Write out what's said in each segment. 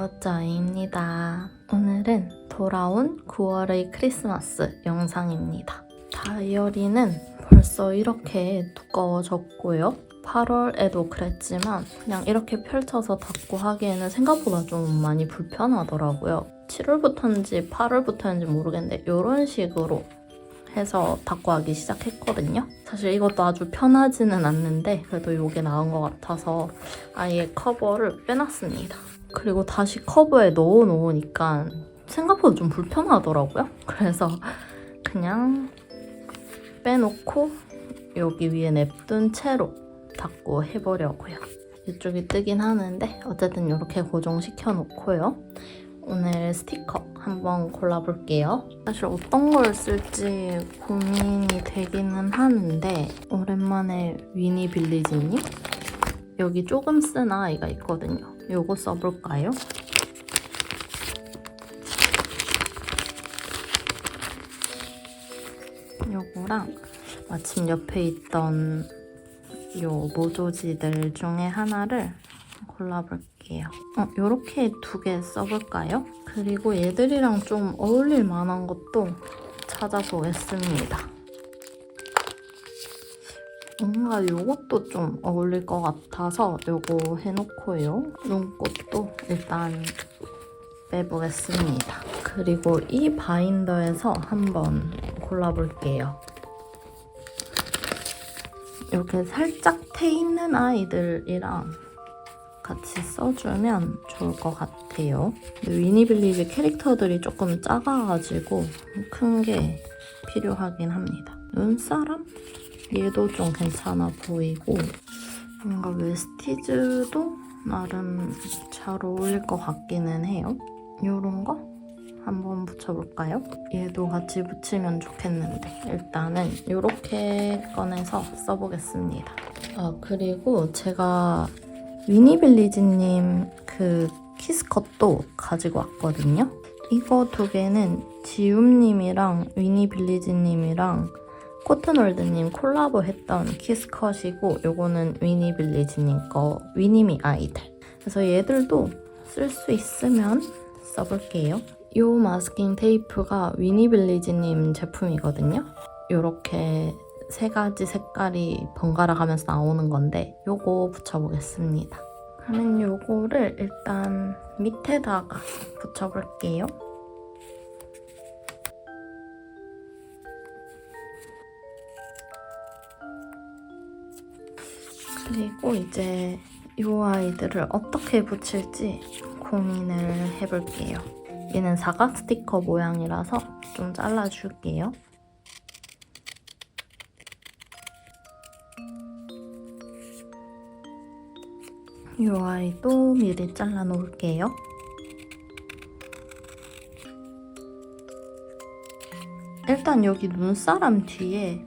여자입니다. 오늘은 돌아온 9월의 크리스마스 영상입니다. 다이어리는 벌써 이렇게 두꺼워졌고요. 8월에도 그랬지만 그냥 이렇게 펼쳐서 닫고 하기에는 생각보다 좀 많이 불편하더라고요. 7월부터인지 8월부터인지 모르겠는데 이런 식으로 해서 닫고 하기 시작했거든요. 사실 이것도 아주 편하지는 않는데 그래도 이게 나은 것 같아서 아예 커버를 빼놨습니다. 그리고 다시 커버에 넣어놓으니까 생각보다 좀 불편하더라고요. 그래서 그냥 빼놓고 여기 위에 냅둔 채로 닫고 해보려고요. 이쪽이 뜨긴 하는데 어쨌든 이렇게 고정시켜 놓고요. 오늘 스티커 한번 골라볼게요. 사실 어떤 걸 쓸지 고민이 되기는 하는데 오랜만에 위니 빌리지님? 여기 조금 쓴 아이가 있거든요. 요거 써볼까요? 요거랑 마침 옆에 있던 요 모조지들 중에 하나를 골라볼게요. 요렇게 2개 써볼까요? 그리고 얘들이랑 좀 어울릴 만한 것도 찾아보겠습니다. 뭔가 요것도 좀 어울릴 것 같아서 요거 해놓고요. 눈꽃도 일단 빼보겠습니다. 그리고 이 바인더에서 한번 골라볼게요. 이렇게 살짝 태 있는 아이들이랑 같이 써주면 좋을 것 같아요. 위니 빌리지 캐릭터들이 조금 작아가지고 큰 게 필요하긴 합니다. 눈사람? 얘도 좀 괜찮아 보이고 뭔가 웨스티즈도 나름 잘 어울릴 것 같기는 해요. 이런 거 한번 붙여볼까요? 얘도 같이 붙이면 좋겠는데 일단은 이렇게 꺼내서 써보겠습니다. 그리고 제가 위니 빌리지님 그 키스컷도 가지고 왔거든요. 이거 2개는 지움님이랑 위니 빌리지님이랑 코튼월드님 콜라보 했던 키스컷이고 요거는 위니 빌리지님 거 위니미 아이들. 그래서 얘들도 쓸 수 있으면 써볼게요. 이 마스킹 테이프가 위니 빌리지님 제품이거든요. 요렇게 3가지 색깔이 번갈아 가면서 나오는 건데 요거 붙여보겠습니다. 그러면 요거를 일단 밑에다가 붙여볼게요. 그리고 이제 이 아이들을 어떻게 붙일지 고민을 해볼게요. 얘는 사각 스티커 모양이라서 좀 잘라줄게요. 이 아이도 미리 잘라 놓을게요. 일단 여기 눈사람 뒤에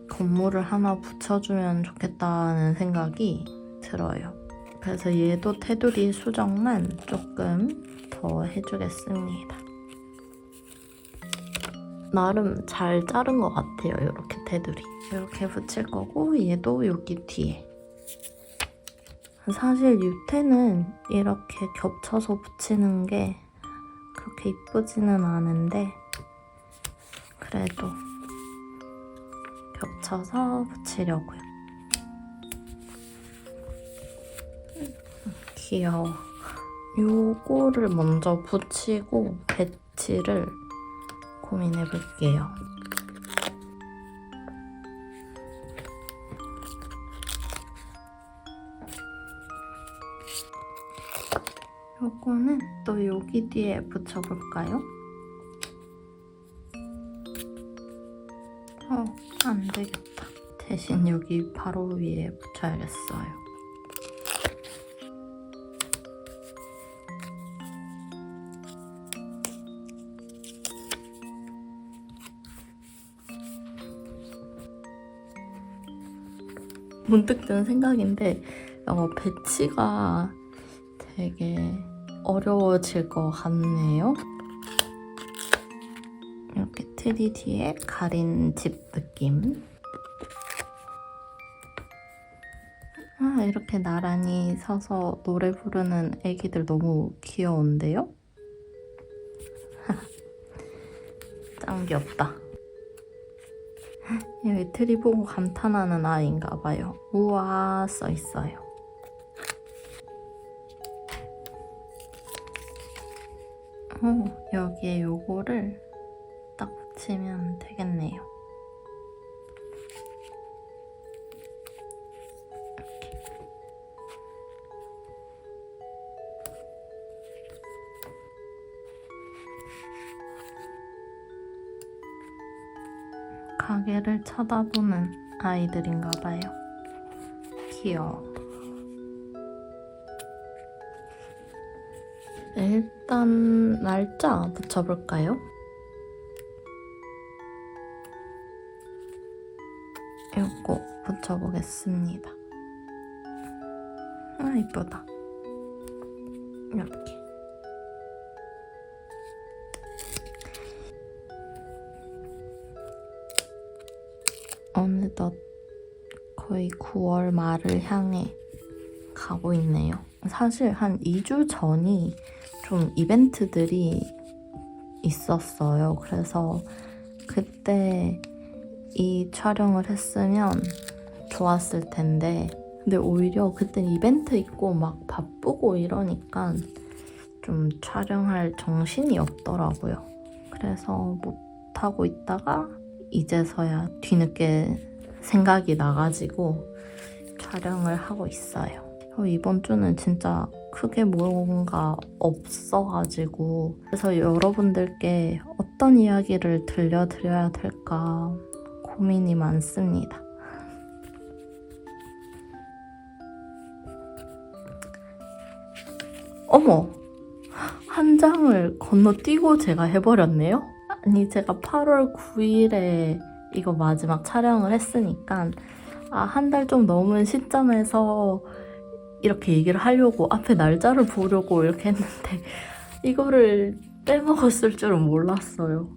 건물을 하나 붙여주면 좋겠다는 생각이 들어요. 그래서 얘도 테두리 수정만 조금 더 해주겠습니다. 나름 잘 자른 것 같아요. 이렇게 테두리. 이렇게 붙일 거고 얘도 여기 뒤에. 사실 유태는 이렇게 겹쳐서 붙이는 게 그렇게 이쁘지는 않은데 그래도 겹쳐서 붙이려고요. 귀여워. 요거를 먼저 붙이고 배치를 고민해볼게요. 요거는 또 여기 뒤에 붙여볼까요? 안 되겠다. 대신 여기 바로 위에 붙여야겠어요. 문득 든 생각인데 배치가 되게 어려워질 것 같네요. 이렇게 트리 뒤에 가린 집 느낌. 아, 이렇게 나란히 서서 노래 부르는 애기들 너무 귀여운데요? 짱 귀엽다. 여기 트리 보고 감탄하는 아이인가 봐요. 우와 써있어요. 여기에 요거를 딱 붙이면 되겠네요. 가게를 쳐다보는 아이들인가 봐요. 귀여워. 일단 날짜 붙여볼까요? 이거 붙여보겠습니다. 아, 이쁘다. 이렇게. 어느덧 거의 9월 말을 향해 가고 있네요. 사실 한 2주 전이 좀 이벤트들이 있었어요. 그래서 그때 이 촬영을 했으면 좋았을 텐데, 근데 오히려 그땐 이벤트 있고 막 바쁘고 이러니까 좀 촬영할 정신이 없더라고요. 그래서 못하고 있다가 이제서야 뒤늦게 생각이 나가지고 촬영을 하고 있어요. 이번 주는 진짜 크게 뭔가 없어가지고, 그래서 여러분들께 어떤 이야기를 들려드려야 될까 고민이 많습니다. 어머! 한 장을 건너뛰고 제가 해버렸네요? 아니, 제가 8월 9일에 이거 마지막 촬영을 했으니까 한 달 좀 넘은 시점에서 이렇게 얘기를 하려고 앞에 날짜를 보려고 이렇게 했는데 이거를 빼먹었을 줄은 몰랐어요.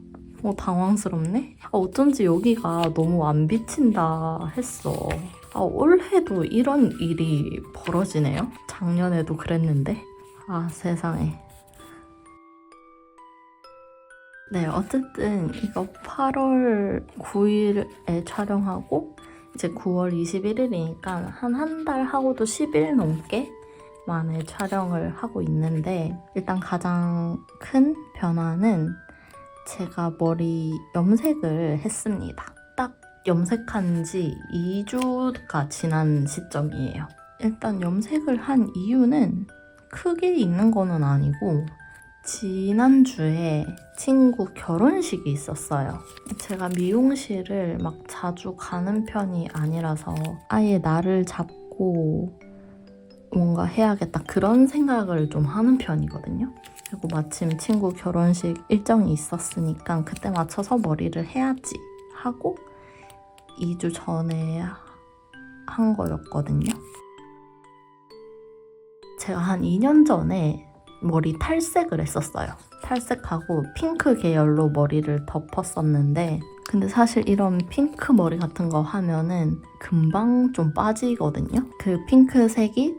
당황스럽네? 어쩐지 여기가 너무 안 비친다 했어. 올해도 이런 일이 벌어지네요? 작년에도 그랬는데. 세상에. 네, 어쨌든 이거 8월 9일에 촬영하고 이제 9월 21일이니까 한 달 하고도 10일 넘게 만에 촬영을 하고 있는데, 일단 가장 큰 변화는 제가 머리 염색을 했습니다. 딱 염색한 지 2주가 지난 시점이에요. 일단 염색을 한 이유는 크게 있는 거는 아니고, 지난주에 친구 결혼식이 있었어요. 제가 미용실을 막 자주 가는 편이 아니라서 아예 날을 잡고 뭔가 해야겠다 그런 생각을 좀 하는 편이거든요. 그리고 마침 친구 결혼식 일정이 있었으니까 그때 맞춰서 머리를 해야지 하고 2주 전에 한 거였거든요. 제가 한 2년 전에 머리 탈색을 했었어요. 탈색하고 핑크 계열로 머리를 덮었었는데, 근데 사실 이런 핑크 머리 같은 거 하면은 금방 좀 빠지거든요. 그 핑크색이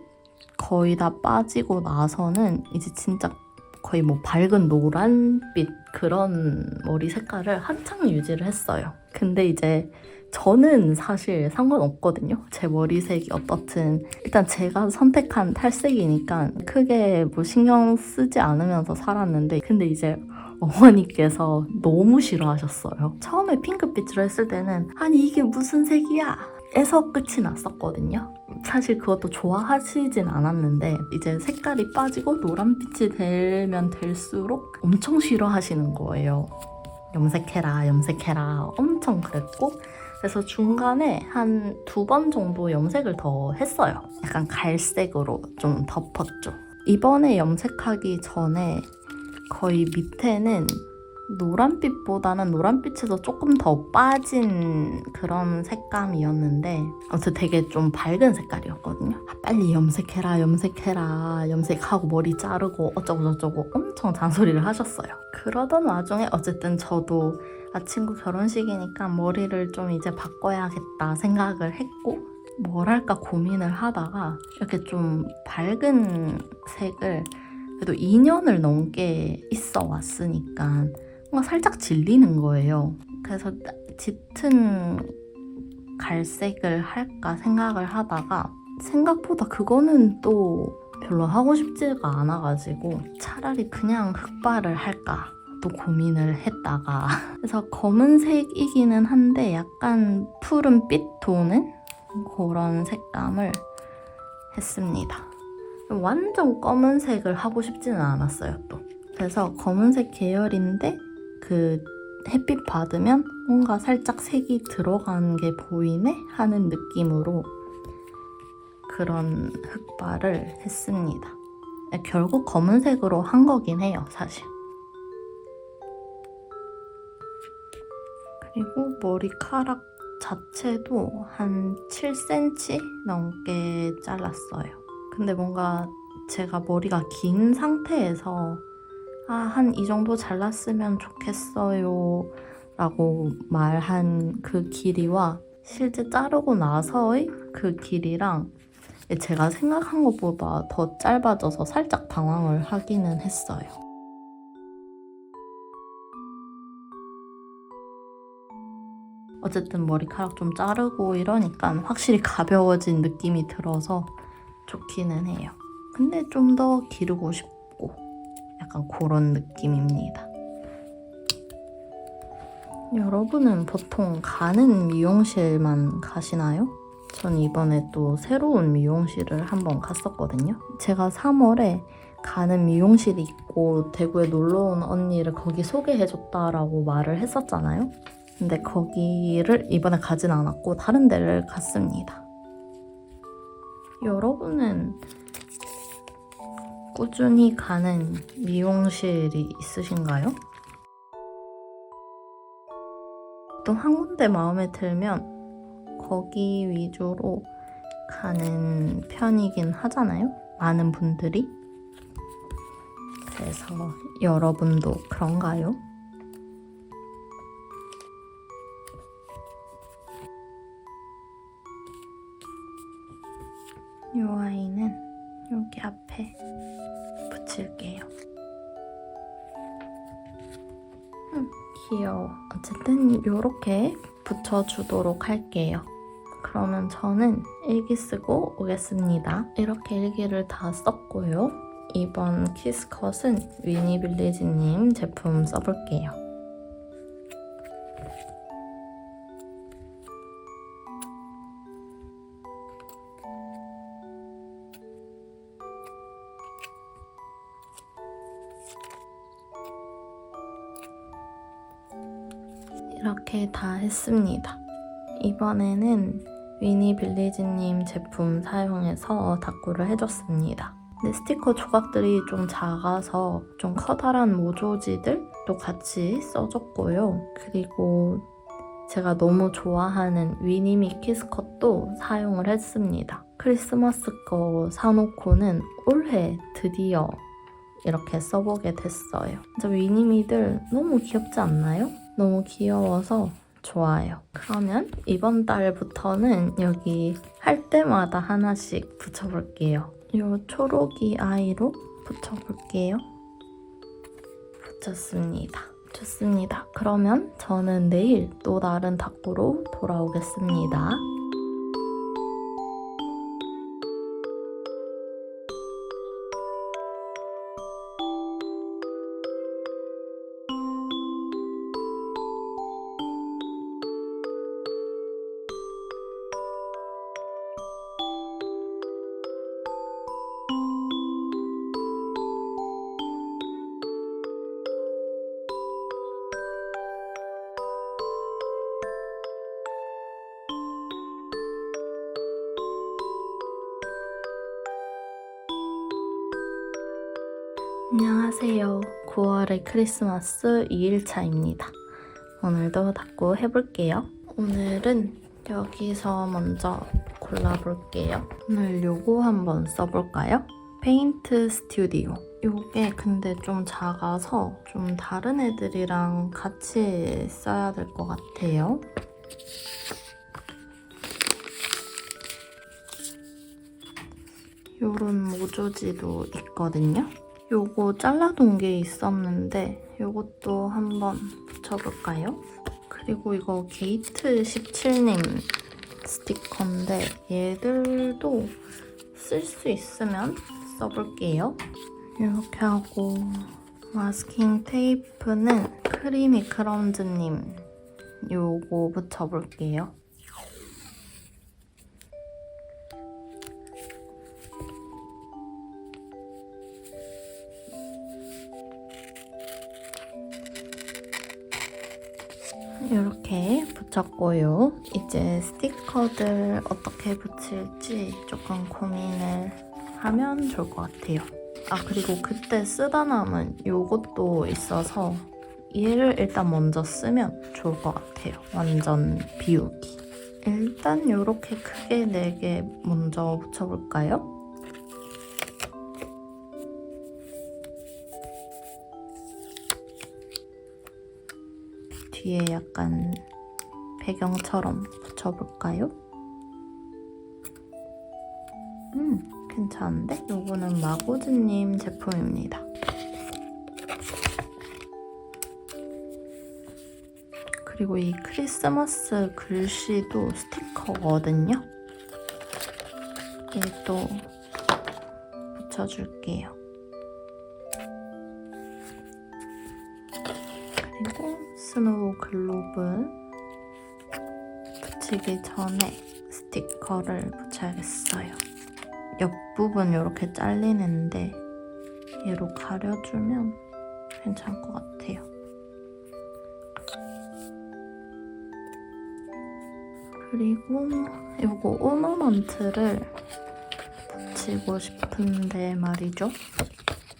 거의 다 빠지고 나서는 이제 진짜 거의 뭐 밝은 노란빛 그런 머리 색깔을 한창 유지를 했어요. 근데 이제 저는 사실 상관없거든요. 제 머리색이 어떻든 일단 제가 선택한 탈색이니까 크게 뭐 신경 쓰지 않으면서 살았는데, 근데 이제 어머니께서 너무 싫어하셨어요. 처음에 핑크빛으로 했을 때는 아니 이게 무슨 색이야? 에서 끝이 났었거든요. 사실 그것도 좋아하시진 않았는데 이제 색깔이 빠지고 노란빛이 되면 될수록 엄청 싫어하시는 거예요. 염색해라 염색해라 엄청 그랬고, 그래서 중간에 한 2번 정도 염색을 더 했어요. 약간 갈색으로 좀 덮었죠. 이번에 염색하기 전에 거의 밑에는 노란빛보다는 노란빛에서 조금 더 빠진 그런 색감이었는데, 아무튼 되게 좀 밝은 색깔이었거든요. 빨리 염색해라 염색해라 염색하고 머리 자르고 어쩌고저쩌고 엄청 잔소리를 하셨어요. 그러던 와중에 어쨌든 저도 친구 결혼식이니까 머리를 좀 이제 바꿔야겠다 생각을 했고, 뭘 할까 고민을 하다가 이렇게 좀 밝은 색을 그래도 2년을 넘게 있어 왔으니까 뭔가 살짝 질리는 거예요. 그래서 짙은 갈색을 할까 생각을 하다가 생각보다 그거는 또 별로 하고 싶지가 않아가지고 차라리 그냥 흑발을 할까 또 고민을 했다가 그래서 검은색이기는 한데 약간 푸른빛 도는 그런 색감을 했습니다. 완전 검은색을 하고 싶지는 않았어요 또. 그래서 검은색 계열인데 그 햇빛 받으면 뭔가 살짝 색이 들어간 게 보이네 하는 느낌으로 그런 흑발을 했습니다. 결국 검은색으로 한 거긴 해요 사실. 그리고 머리카락 자체도 한 7cm 넘게 잘랐어요. 근데 뭔가 제가 머리가 긴 상태에서 한 이 정도 잘랐으면 좋겠어요 라고 말한 그 길이와 실제 자르고 나서의 그 길이랑 제가 생각한 것보다 더 짧아져서 살짝 당황을 하기는 했어요. 어쨌든 머리카락 좀 자르고 이러니까 확실히 가벼워진 느낌이 들어서 좋기는 해요. 근데 좀 더 기르고 싶고 약간 그런 느낌입니다. 여러분은 보통 가는 미용실만 가시나요? 전 이번에 또 새로운 미용실을 한번 갔었거든요. 제가 3월에 가는 미용실이 있고 대구에 놀러온 언니를 거기 소개해줬다라고 말을 했었잖아요. 근데 거기를 이번에 가진 않았고 다른 데를 갔습니다. 여러분은 꾸준히 가는 미용실이 있으신가요? 또 한 군데 마음에 들면 거기 위주로 가는 편이긴 하잖아요? 많은 분들이. 그래서 여러분도 그런가요? 이 아이는 여기 앞에 붙일게요. 귀여워. 어쨌든 이렇게 붙여주도록 할게요. 그러면 저는 일기 쓰고 오겠습니다. 이렇게 일기를 다 썼고요. 이번 키스컷은 위니빌리지님 제품 써볼게요. 이렇게 다 했습니다. 이번에는 위니빌리지님 제품 사용해서 다꾸를 해줬습니다. 근데 스티커 조각들이 좀 작아서 좀 커다란 모조지들도 같이 써줬고요. 그리고 제가 너무 좋아하는 위니미 키스컷도 사용을 했습니다. 크리스마스 거 사놓고는 올해 드디어 이렇게 써보게 됐어요. 진짜 위니미들 너무 귀엽지 않나요? 너무 귀여워서 좋아요. 그러면 이번 달부터는 여기 할 때마다 하나씩 붙여볼게요. 이 초록이 아이로 붙여볼게요. 붙였습니다. 좋습니다. 그러면 저는 내일 또 다른 다꾸로 돌아오겠습니다. 안녕하세요. 9월의 크리스마스 2일차입니다. 오늘도 다꾸 해볼게요. 오늘은 여기서 먼저 골라볼게요. 오늘 요거 한번 써볼까요? 페인트 스튜디오. 요게 근데 좀 작아서 좀 다른 애들이랑 같이 써야 될 것 같아요. 요런 모조지도 있거든요. 요거 잘라둔 게 있었는데 요것도 한번 붙여볼까요? 그리고 이거 게이트 17님 스티커인데 얘들도 쓸 수 있으면 써볼게요. 이렇게 하고 마스킹 테이프는 크리미 크라운즈님 요거 붙여볼게요. 이렇게 붙였고요. 이제 스티커들 어떻게 붙일지 조금 고민을 하면 좋을 것 같아요. 아, 그리고 그때 쓰다 남은 요것도 있어서 얘를 일단 먼저 쓰면 좋을 것 같아요. 완전 비우기. 일단 이렇게 크게 4개 먼저 붙여볼까요? 뒤에 약간 배경처럼 붙여볼까요? 괜찮은데? 요거는 마고즈님 제품입니다. 그리고 이 크리스마스 글씨도 스티커거든요. 얘도 붙여줄게요. 그리고 스노우 글로브 붙이기 전에 스티커를 붙여야겠어요. 옆부분 이렇게 잘리는데 얘로 가려주면 괜찮을 것 같아요. 그리고 이거 오너먼트를 붙이고 싶은데 말이죠.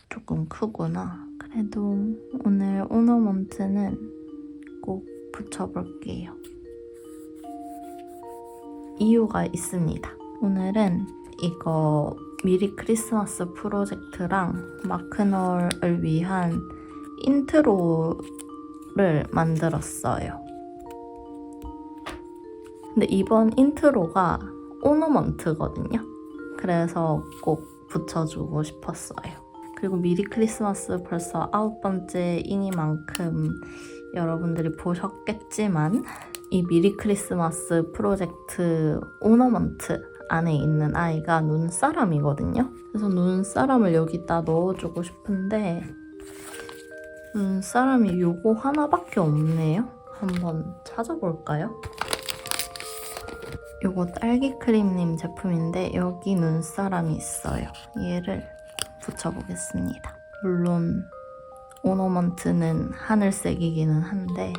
조금 크구나. 그래도 오늘 오너먼트는 꼭 붙여볼게요. 이유가 있습니다. 오늘은 이거 미리 크리스마스 프로젝트랑 마크널을 위한 인트로를 만들었어요. 근데 이번 인트로가 오너먼트거든요. 그래서 꼭 붙여주고 싶었어요. 그리고 미리 크리스마스 벌써 9번째이니만큼 여러분들이 보셨겠지만 이 미리 크리스마스 프로젝트 오너먼트 안에 있는 아이가 눈사람이거든요. 그래서 눈사람을 여기다 넣어주고 싶은데 눈사람이 요거 하나밖에 없네요. 한번 찾아볼까요? 요거 딸기크림님 제품인데 여기 눈사람이 있어요. 얘를 붙여보겠습니다. 물론 오너먼트는 하늘색이기는 한데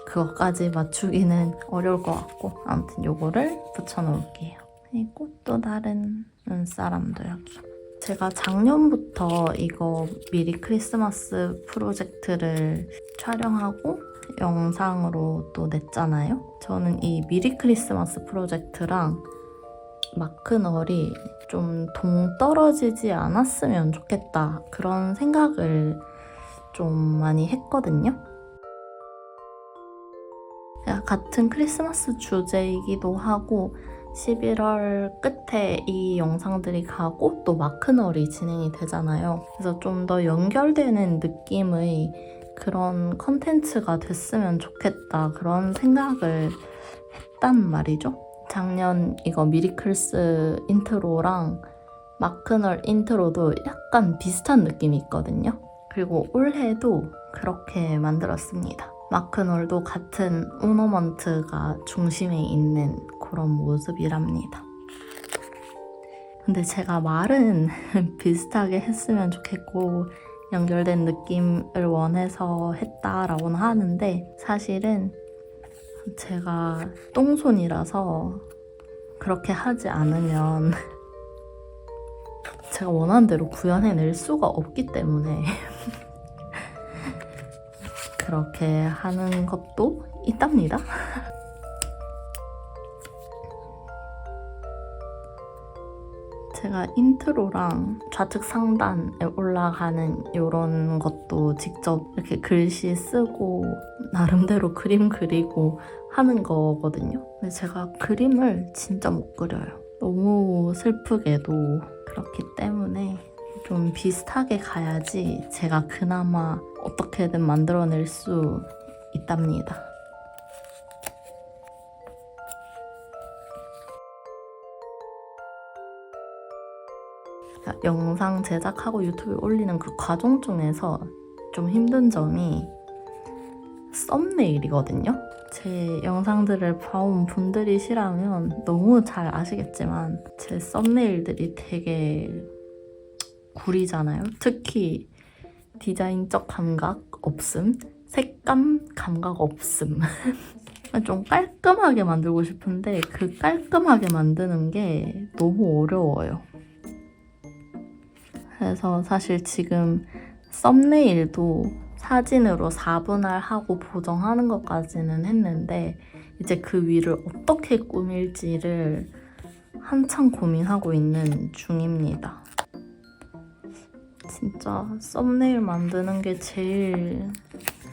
그것까지 맞추기는 어려울 것 같고 아무튼 요거를 붙여놓을게요. 그리고 또 다른 눈사람도 여기. 제가 작년부터 이거 미리 크리스마스 프로젝트를 촬영하고 영상으로 또 냈잖아요. 저는 이 미리 크리스마스 프로젝트랑 마크널이 좀 동떨어지지 않았으면 좋겠다 그런 생각을 좀 많이 했거든요. 같은 크리스마스 주제이기도 하고 11월 끝에 이 영상들이 가고 또 마크널이 진행이 되잖아요. 그래서 좀 더 연결되는 느낌의 그런 컨텐츠가 됐으면 좋겠다 그런 생각을 했단 말이죠. 작년 이거 미리클스 인트로랑 마크널 인트로도 약간 비슷한 느낌이 있거든요. 그리고 올해도 그렇게 만들었습니다. 마크널도 같은 오너먼트가 중심에 있는 그런 모습이랍니다. 근데 제가 말은 비슷하게 했으면 좋겠고 연결된 느낌을 원해서 했다라고는 하는데 사실은 제가 똥손이라서 그렇게 하지 않으면 제가 원하는 대로 구현해낼 수가 없기 때문에 그렇게 하는 것도 있답니다. 제가 인트로랑 좌측 상단에 올라가는 이런 것도 직접 이렇게 글씨 쓰고 나름대로 그림 그리고 하는 거거든요. 근데 제가 그림을 진짜 못 그려요. 너무 너무 슬프게도 그렇기 때문에 좀 비슷하게 가야지 제가 그나마 어떻게든 만들어낼 수 있답니다. 영상 제작하고 유튜브에 올리는 그 과정 중에서 좀 힘든 점이 썸네일이거든요. 제 영상들을 봐온 분들이시라면 너무 잘 아시겠지만 제 썸네일들이 되게 구리잖아요. 특히 디자인적 감각 없음, 색감 감각 없음. 좀 깔끔하게 만들고 싶은데 그 깔끔하게 만드는 게 너무 어려워요. 그래서 사실 지금 썸네일도 사진으로 4분할하고 보정하는 것까지는 했는데 이제 그 위를 어떻게 꾸밀지를 한참 고민하고 있는 중입니다. 진짜 썸네일 만드는 게 제일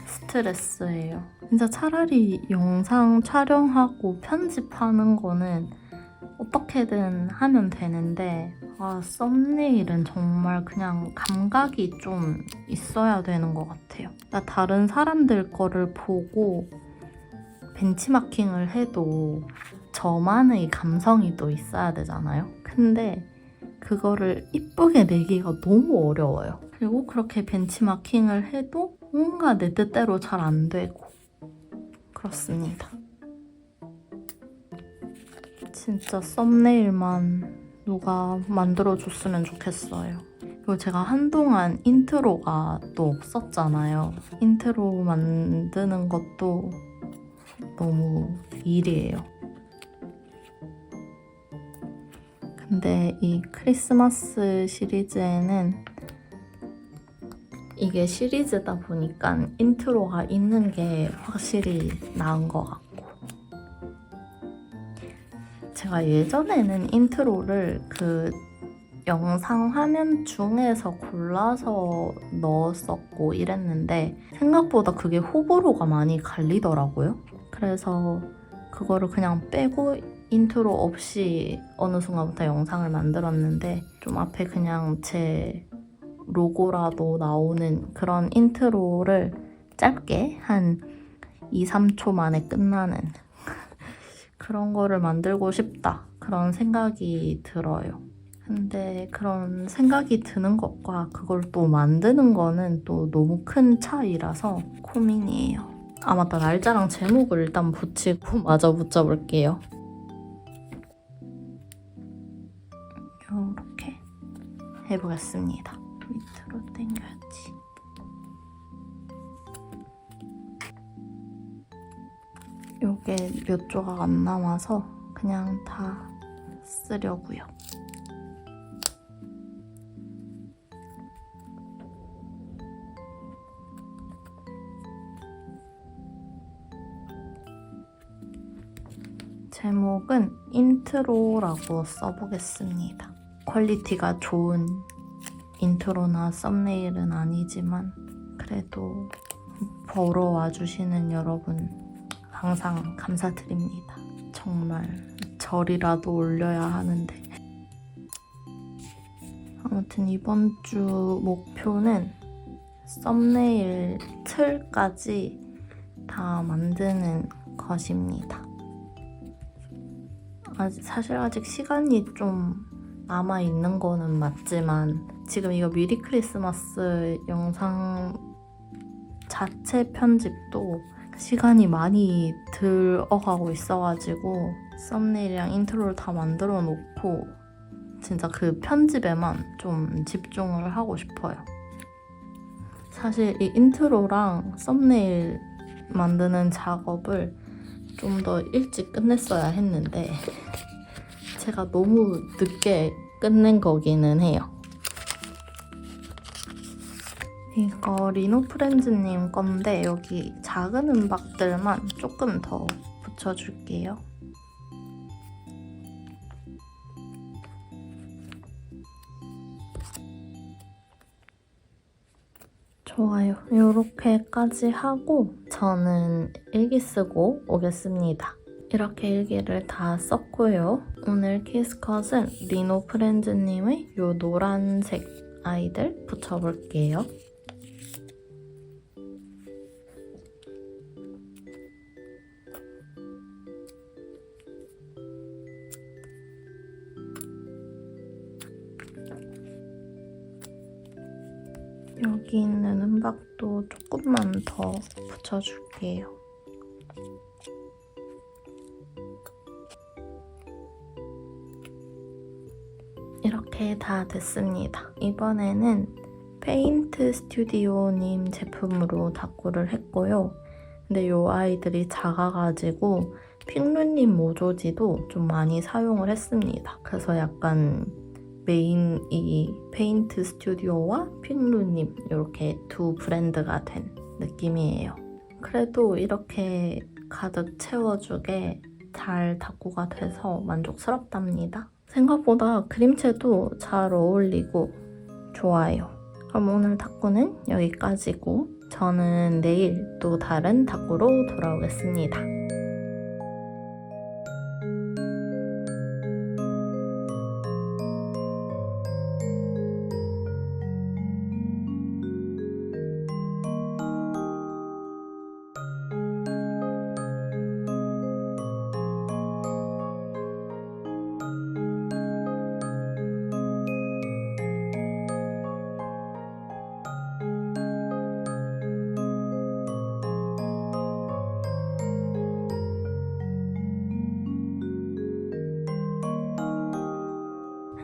스트레스예요. 진짜 차라리 영상 촬영하고 편집하는 거는 어떻게든 하면 되는데 썸네일은 정말 그냥 감각이 좀 있어야 되는 것 같아요. 다른 사람들 거를 보고 벤치마킹을 해도 저만의 감성이 또 있어야 되잖아요. 근데 그거를 이쁘게 내기가 너무 어려워요. 그리고 그렇게 벤치마킹을 해도 뭔가 내 뜻대로 잘 안 되고 그렇습니다. 진짜 썸네일만 누가 만들어줬으면 좋겠어요. 그리고 제가 한동안 인트로가 또 없었잖아요. 인트로 만드는 것도 너무 일이에요. 근데 이 크리스마스 시리즈에는 이게 시리즈다 보니까 인트로가 있는 게 확실히 나은 것 같고 제가 예전에는 인트로를 그 영상 화면 중에서 골라서 넣었었고 이랬는데 생각보다 그게 호불호가 많이 갈리더라고요. 그래서 그거를 그냥 빼고 인트로 없이 어느 순간부터 영상을 만들었는데 좀 앞에 그냥 제 로고라도 나오는 그런 인트로를 짧게 한 2, 3초 만에 끝나는 그런 거를 만들고 싶다 그런 생각이 들어요. 근데 그런 생각이 드는 것과 그걸 또 만드는 거는 또 너무 큰 차이라서 고민이에요. 맞다, 날짜랑 제목을 일단 붙이고 마저 붙여볼게요. 이렇게 해보겠습니다. 밑으로 당겨야지. 요게 몇 조각 안 남아서 그냥 다 쓰려고요. 제목은 인트로라고 써보겠습니다. 퀄리티가 좋은 인트로나 썸네일은 아니지만 그래도 보러 와주시는 여러분 항상 감사드립니다. 정말 절이라도 올려야 하는데 아무튼 이번 주 목표는 썸네일 틀까지 다 만드는 것입니다. 사실 아직 시간이 좀 남아있는 거는 맞지만 지금 이거 미리 크리스마스 영상 자체 편집도 시간이 많이 들어가고 있어가지고 썸네일이랑 인트로를 다 만들어 놓고 진짜 그 편집에만 좀 집중을 하고 싶어요. 사실 이 인트로랑 썸네일 만드는 작업을 좀 더 일찍 끝냈어야 했는데 제가 너무 늦게 끝낸 거기는 해요. 이거 리노프렌즈님 건데 여기 작은 은박들만 조금 더 붙여줄게요. 좋아요. 이렇게까지 하고 저는 일기 쓰고 오겠습니다. 이렇게 일기를 다 썼고요. 오늘 키스컷은 리노 프렌즈님의 이 노란색 아이들 붙여볼게요. 여기 있는 은박도 조금만 더 붙여줄게요. 이렇게 다 됐습니다. 이번에는 페인트 스튜디오님 제품으로 다꾸를 했고요. 근데 이 아이들이 작아가지고 핑루님 모조지도 좀 많이 사용을 했습니다. 그래서 약간 메인이 페인트 스튜디오와 핑루님 이렇게 두 브랜드가 된 느낌이에요. 그래도 이렇게 가득 채워주게 잘 다꾸가 돼서 만족스럽답니다. 생각보다 그림체도 잘 어울리고 좋아요. 그럼 오늘 다꾸는 여기까지고 저는 내일 또 다른 다꾸로 돌아오겠습니다.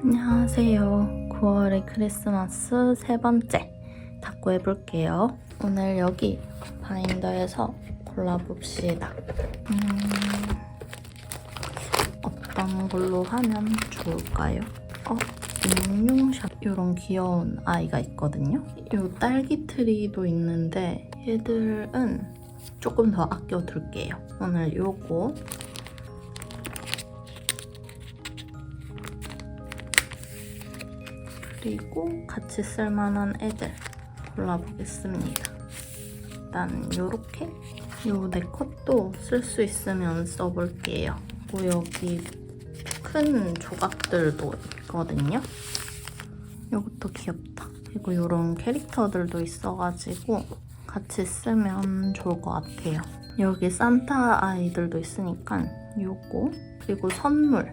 안녕하세요. 9월의 크리스마스 세 번째 다꾸 해볼게요. 오늘 여기 바인더에서 골라봅시다. 어떤 걸로 하면 좋을까요? 인용샷 이런 귀여운 아이가 있거든요. 이 딸기 트리도 있는데 얘들은 조금 더 아껴둘게요. 오늘 요거 그리고 같이 쓸만한 애들 골라보겠습니다. 일단 요렇게 요 네 컷도 쓸 수 있으면 써볼게요. 그리고 여기 큰 조각들도 있거든요. 요것도 귀엽다. 그리고 요런 캐릭터들도 있어가지고 같이 쓰면 좋을 것 같아요. 여기 산타 아이들도 있으니까 요거 그리고 선물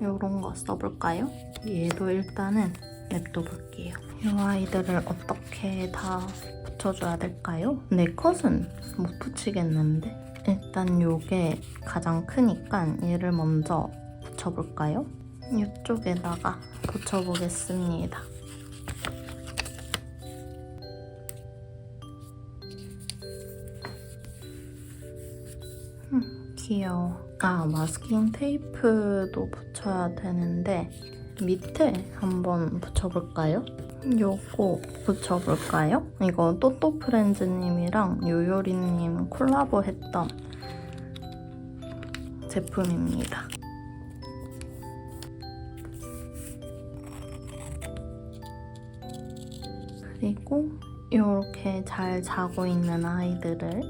요런 거 써볼까요? 얘도 일단은 냅둬볼게요. 이 아이들을 어떻게 다 붙여줘야 될까요? 네 컷은 못 붙이겠는데? 일단 요게 가장 크니까 얘를 먼저 붙여볼까요? 이쪽에다가 붙여보겠습니다. 귀여워. 마스킹 테이프도 붙여야 되는데 밑에 한번 붙여볼까요? 요거 붙여볼까요? 이거 또또 프렌즈님이랑 요요리님 콜라보 했던 제품입니다. 그리고 이렇게 잘 자고 있는 아이들을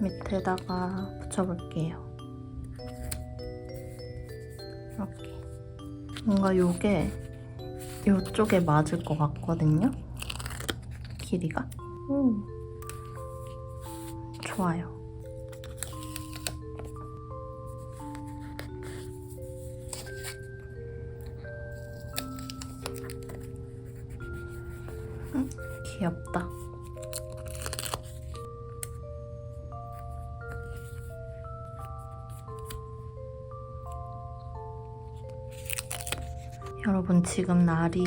밑에다가 붙여볼게요. 이렇게. 뭔가 요게 요쪽에 맞을 것 같거든요? 길이가. 좋아요. 귀엽다. 여러분 지금 날이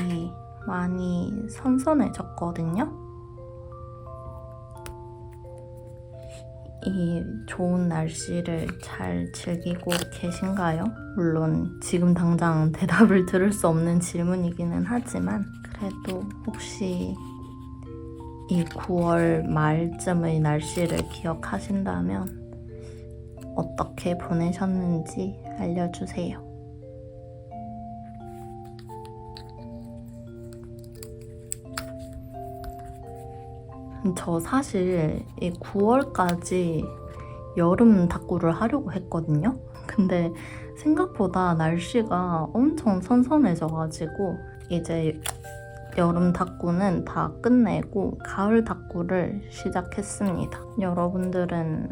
많이 선선해졌거든요? 이 좋은 날씨를 잘 즐기고 계신가요? 물론 지금 당장 대답을 들을 수 없는 질문이기는 하지만 그래도 혹시 이 9월 말쯤의 날씨를 기억하신다면 어떻게 보내셨는지 알려주세요. 저 사실 이 9월까지 여름 닦구를 하려고 했거든요. 근데 생각보다 날씨가 엄청 선선해져가지고 이제 여름 닦구는 다 끝내고 가을 닦구를 시작했습니다. 여러분들은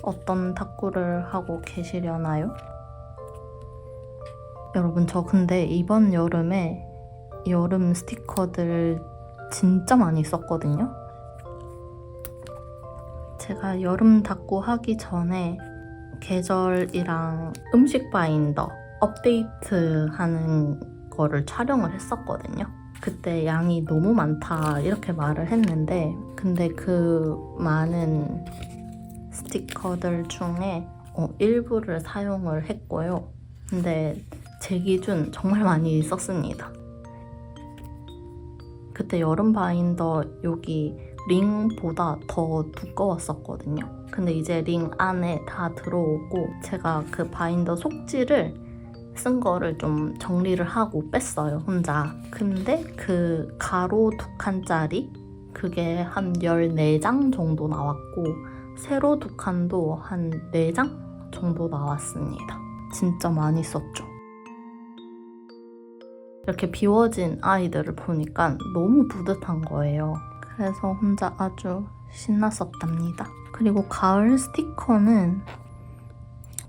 어떤 닦구를 하고 계시려나요? 여러분, 저 근데 이번 여름에 여름 스티커들 진짜 많이 썼거든요. 제가 여름 닦구 하기 전에 계절이랑 음식 바인더 업데이트 하는 거를 촬영을 했었거든요. 그때 양이 너무 많다 이렇게 말을 했는데, 근데 그 많은 스티커들 중에 일부를 사용을 했고요. 근데 제 기준 정말 많이 썼습니다. 그때 여름 바인더 여기 링보다 더 두꺼웠었거든요. 근데 이제 링 안에 다 들어오고 제가 그 바인더 속지를 쓴 거를 좀 정리를 하고 뺐어요, 혼자. 근데 그 가로 2칸짜리 그게 한 14장 정도 나왔고 세로 2칸도 한 4장 정도 나왔습니다. 진짜 많이 썼죠. 이렇게 비워진 아이들을 보니까 너무 뿌듯한 거예요. 그래서 혼자 아주 신났었답니다. 그리고 가을 스티커는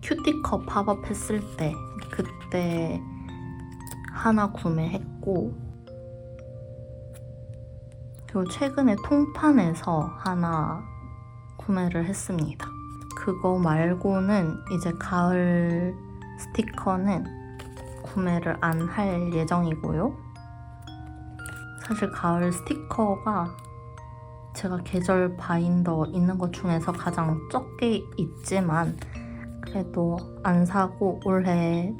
큐티컵 팝업 했을 때 그때 하나 구매했고, 그리고 최근에 통판에서 하나 구매를 했습니다. 그거 말고는 이제 가을 스티커는 구매를 안 할 예정이고요. 사실 가을 스티커가 제가 계절 바인더 있는 것 중에서 가장 적게 있지만 그래도 안 사고 올해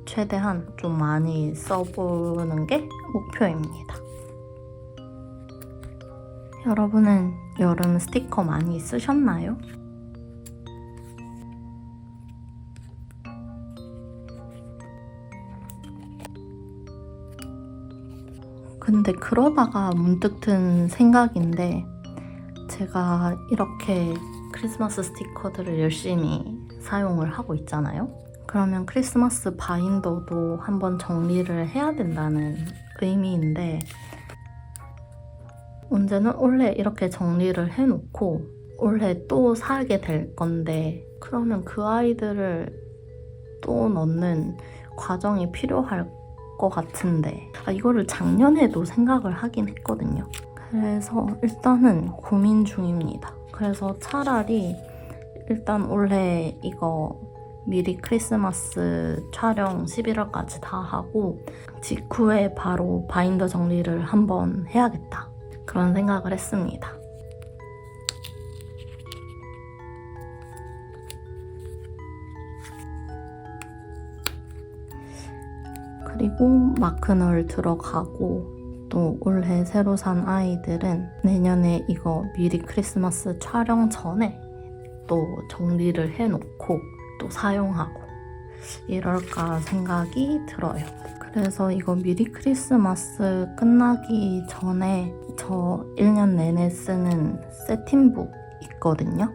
최대한 좀 많이 써보는 게 목표입니다. 여러분은 여름 스티커 많이 쓰셨나요? 근데 그러다가 문득 든 생각인데, 제가 이렇게 크리스마스 스티커들을 열심히 사용을 하고 있잖아요. 그러면 크리스마스 바인더도 한번 정리를 해야 된다는 의미인데, 문제는 올해 이렇게 정리를 해놓고 올해 또 사게 될 건데, 그러면 그 아이들을 또 넣는 과정이 필요할 것 같은데, 이거를 작년에도 생각을 하긴 했거든요. 그래서 일단은 고민 중입니다. 그래서 차라리 일단 올해 이거 미리 크리스마스 촬영 11월까지 다 하고 직후에 바로 바인더 정리를 한번 해야겠다, 그런 생각을 했습니다. 그리고 마크널 들어가고, 또 올해 새로 산 아이들은 내년에 이거 미리 크리스마스 촬영 전에 또 정리를 해놓고 또 사용하고 이럴까 생각이 들어요. 그래서 이거 미리 크리스마스 끝나기 전에 저 1년 내내 쓰는 세팅북 있거든요.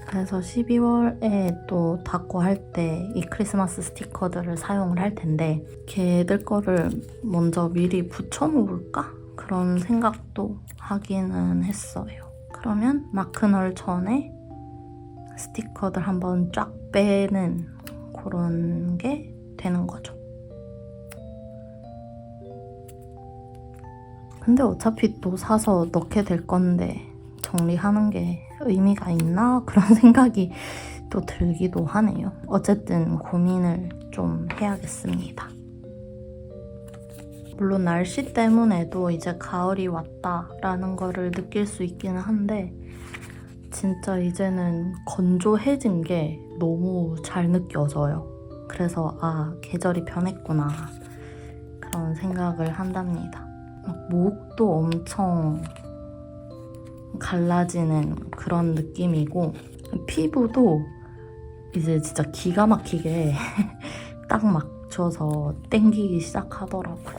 그래서 12월에 또 닦고 할 때 이 크리스마스 스티커들을 사용을 할 텐데, 걔들 거를 먼저 미리 붙여놓을까? 그런 생각도 하기는 했어요. 그러면 마크널 전에 스티커들 한번 쫙 빼는 그런 게 되는 거죠. 근데 어차피 또 사서 넣게 될 건데 정리하는 게 의미가 있나? 그런 생각이 또 들기도 하네요. 어쨌든 고민을 좀 해야겠습니다. 물론 날씨 때문에도 이제 가을이 왔다라는 거를 느낄 수 있기는 한데, 진짜 이제는 건조해진 게 너무 잘 느껴져요. 그래서 계절이 변했구나, 그런 생각을 한답니다. 목도 엄청 갈라지는 그런 느낌이고, 피부도 이제 진짜 기가 막히게 딱 맞춰서 땡기기 시작하더라고요.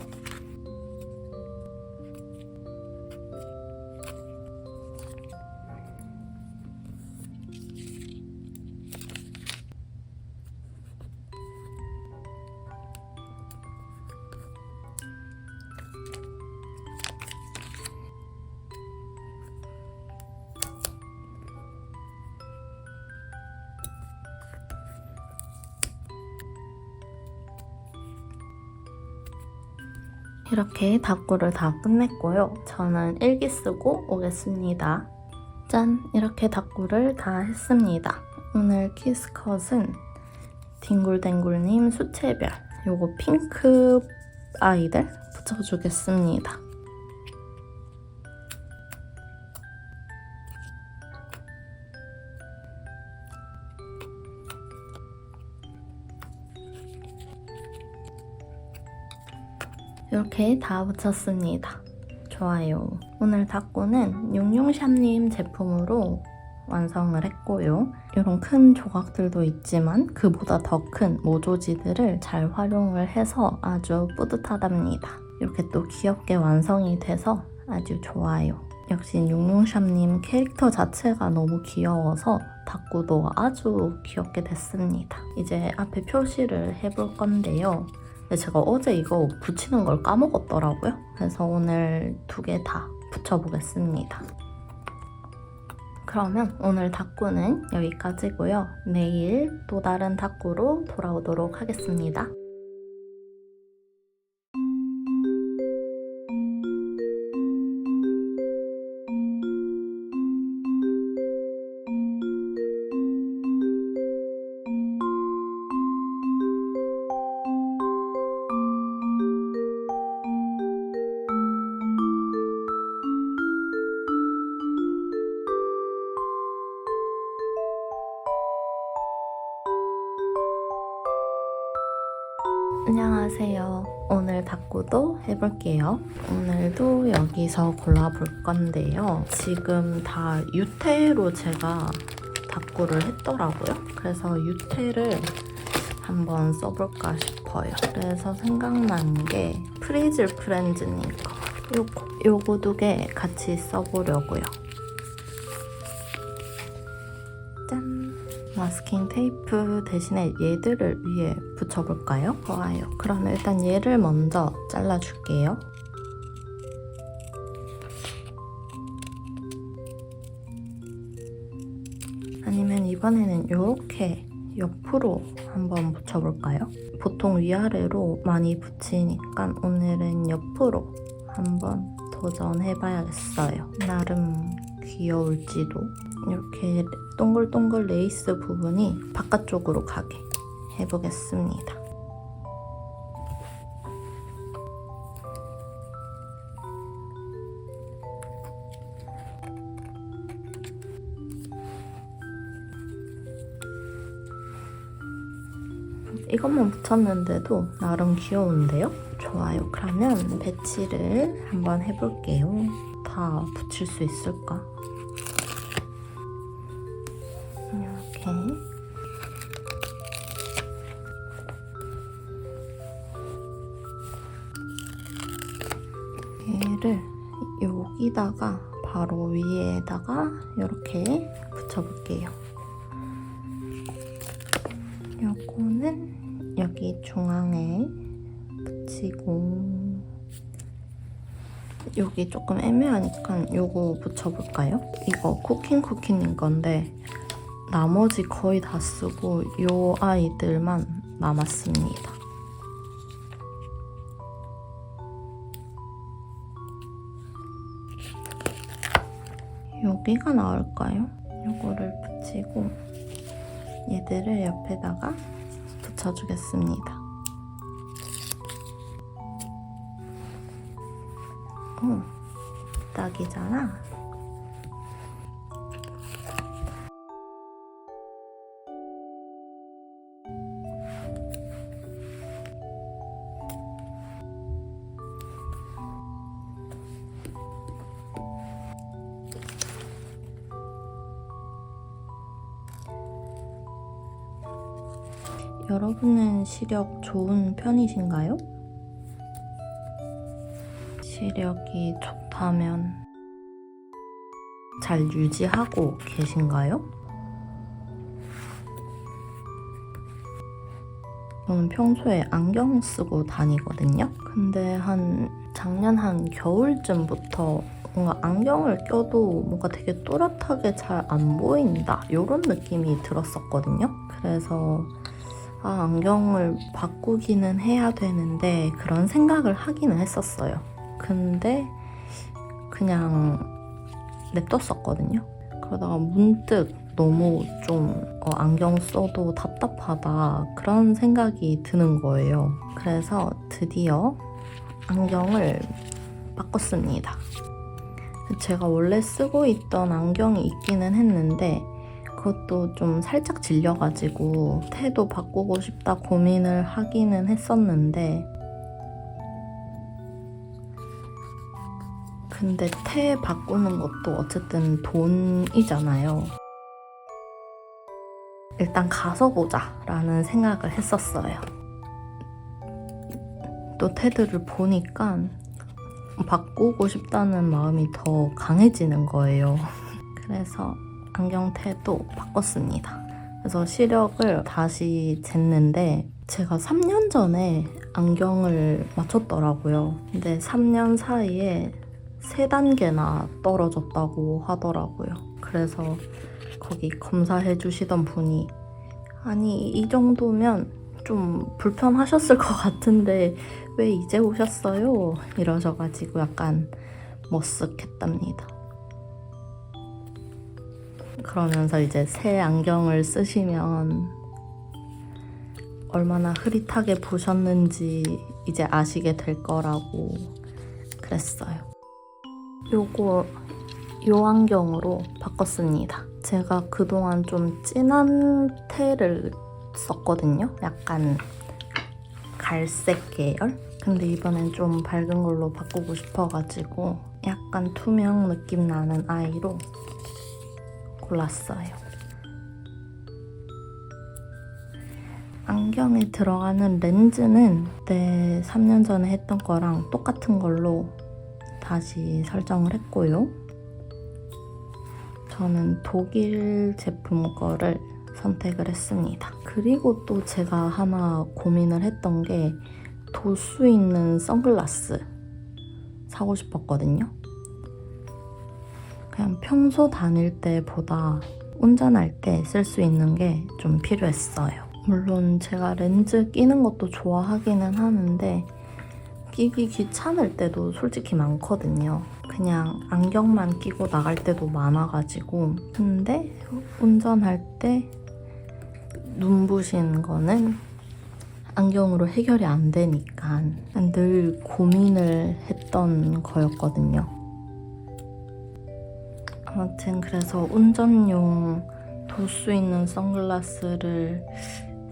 이렇게 닦고를 다 끝냈고요. 저는 일기 쓰고 오겠습니다. 짠! 이렇게 닦고를 다 했습니다. 오늘 키스컷은 뒹굴뒹굴님 수채별 요거 핑크 아이들 붙여주겠습니다. 이렇게 다 붙였습니다. 좋아요. 오늘 닦고는 융융샵님 제품으로 완성을 했고요. 이런 큰 조각들도 있지만 그보다 더 큰 모조지들을 잘 활용을 해서 아주 뿌듯하답니다. 이렇게 또 귀엽게 완성이 돼서 아주 좋아요. 역시 융융샵님 캐릭터 자체가 너무 귀여워서 닦고도 아주 귀엽게 됐습니다. 이제 앞에 표시를 해볼 건데요. 근데 제가 어제 이거 붙이는 걸 까먹었더라고요. 그래서 오늘 2개 다 붙여보겠습니다. 그러면 오늘 닦고는 여기까지고요. 내일 또 다른 닦고로 돌아오도록 하겠습니다. 안녕하세요. 오늘 닦고도 해볼게요. 오늘도 여기서 골라볼 건데요. 지금 다 유태로 제가 닦고를 했더라고요. 그래서 유태를 한번 써볼까 싶어요. 그래서 생각난 게 프리즐 프렌즈님 거. 요거 2개 같이 써보려고요. 짠! 마스킹 테이프 대신에 얘들을 위에 붙여볼까요? 좋아요. 그러면 일단 얘를 먼저 잘라줄게요. 아니면 이번에는 이렇게 옆으로 한번 붙여볼까요? 보통 위아래로 많이 붙이니까 오늘은 옆으로 한번 도전해봐야겠어요. 나름 귀여울지도. 이렇게 동글동글 레이스 부분이 바깥쪽으로 가게 해보겠습니다. 이것만 붙였는데도 나름 귀여운데요? 좋아요. 그러면 배치를 한번 해볼게요. 다 붙일 수 있을까? 이렇게 얘를 여기다가 바로 위에다가 이렇게 붙여볼게요. 요거는 여기 중앙에 붙이고 여기 조금 애매하니까 요거 붙여볼까요? 이거 쿠킹쿠키님 건데 나머지 거의 다 쓰고 요 아이들만 남았습니다. 여기가 나을까요? 요거를 붙이고 얘들을 옆에다가 붙여주겠습니다. 오, 딱이잖아. 여러분은 시력 좋은 편이신가요? 시력이 좋다면 잘 유지하고 계신가요? 저는 평소에 안경 쓰고 다니거든요. 근데 작년 한 겨울쯤부터 뭔가 안경을 껴도 뭔가 되게 또렷하게 잘 안 보인다 이런 느낌이 들었었거든요. 그래서 안경을 바꾸기는 해야 되는데 그런 생각을 하기는 했었어요. 근데 그냥 냅뒀었거든요. 그러다가 문득 너무 좀 안경 써도 답답하다 그런 생각이 드는 거예요. 그래서 드디어 안경을 바꿨습니다. 제가 원래 쓰고 있던 안경이 있기는 했는데 그것도 좀 살짝 질려가지고 태도 바꾸고 싶다 고민을 하기는 했었는데 근데 태 바꾸는 것도 어쨌든 돈이잖아요. 일단 가서 보자 라는 생각을 했었어요. 또 태들을 보니까 바꾸고 싶다는 마음이 더 강해지는 거예요. 그래서 안경테도 바꿨습니다. 그래서 시력을 다시 쟀는데 제가 3년 전에 안경을 맞췄더라고요. 근데 3년 사이에 3단계나 떨어졌다고 하더라고요. 그래서 거기 검사해 주시던 분이 아니 이 정도면 좀 불편하셨을 것 같은데 왜 이제 오셨어요? 이러셔가지고 약간 머쓱했답니다. 그러면서 이제 새 안경을 쓰시면 얼마나 흐릿하게 보셨는지 이제 아시게 될 거라고 그랬어요. 요 안경으로 바꿨습니다. 제가 그동안 좀 진한 테를 썼거든요. 약간 갈색 계열? 근데 이번엔 좀 밝은 걸로 바꾸고 싶어가지고 약간 투명 느낌 나는 아이로 골랐어요. 안경에 들어가는 렌즈는 그때 3년 전에 했던 거랑 똑같은 걸로 다시 설정을 했고요. 저는 독일 제품 거를 선택을 했습니다. 그리고 또 제가 하나 고민을 했던 게 도수 있는 선글라스 사고 싶었거든요. 그냥 평소 다닐 때보다 운전할 때 쓸 수 있는 게 좀 필요했어요. 물론 제가 렌즈 끼는 것도 좋아하기는 하는데 끼기 귀찮을 때도 솔직히 많거든요. 그냥 안경만 끼고 나갈 때도 많아가지고 근데 운전할 때 눈부신 거는 안경으로 해결이 안 되니까 늘 고민을 했던 거였거든요. 아무튼 그래서 운전용 도수 있는 선글라스를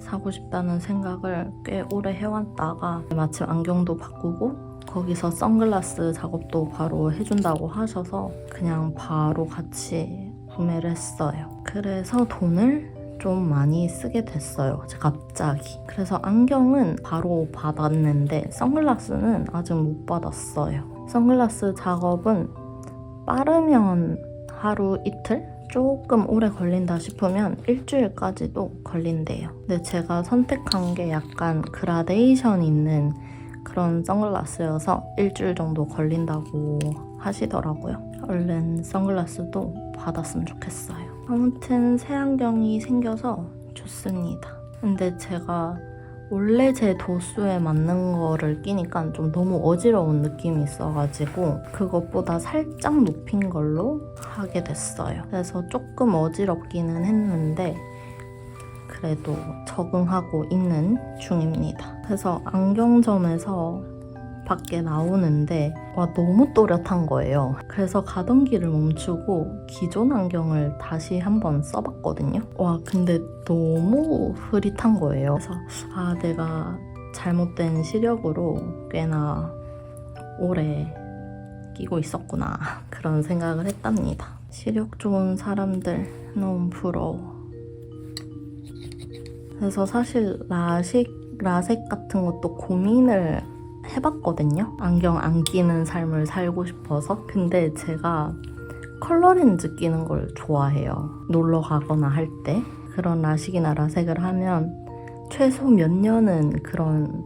사고 싶다는 생각을 꽤 오래 해왔다가 마침 안경도 바꾸고 거기서 선글라스 작업도 바로 해준다고 하셔서 그냥 바로 같이 구매를 했어요. 그래서 돈을 좀 많이 쓰게 됐어요. 갑자기. 그래서 안경은 바로 받았는데 선글라스는 아직 못 받았어요. 선글라스 작업은 빠르면 하루 이틀? 조금 오래 걸린다 싶으면 일주일까지도 걸린대요. 근데 제가 선택한 게 약간 그라데이션 있는 그런 선글라스여서 일주일 정도 걸린다고 하시더라고요. 얼른 선글라스도 받았으면 좋겠어요. 아무튼 새 안경이 생겨서 좋습니다. 근데 제가 원래 제 도수에 맞는 거를 끼니까 좀 너무 어지러운 느낌이 있어가지고 그것보다 살짝 높인 걸로 하게 됐어요. 그래서 조금 어지럽기는 했는데 그래도 적응하고 있는 중입니다. 그래서 안경점에서 밖에 나오는데 너무 또렷한 거예요. 그래서 가던 길을 멈추고 기존 안경을 다시 한번 써봤거든요. 근데 너무 흐릿한 거예요. 그래서 내가 잘못된 시력으로 꽤나 오래 끼고 있었구나 그런 생각을 했답니다. 시력 좋은 사람들 너무 부러워. 그래서 사실 라섹 같은 것도 고민을 해봤거든요. 안경 안 끼는 삶을 살고 싶어서. 근데 제가 컬러 렌즈 끼는 걸 좋아해요. 놀러 가거나 할 때 그런 라식이나 라섹을 하면 최소 몇 년은 그런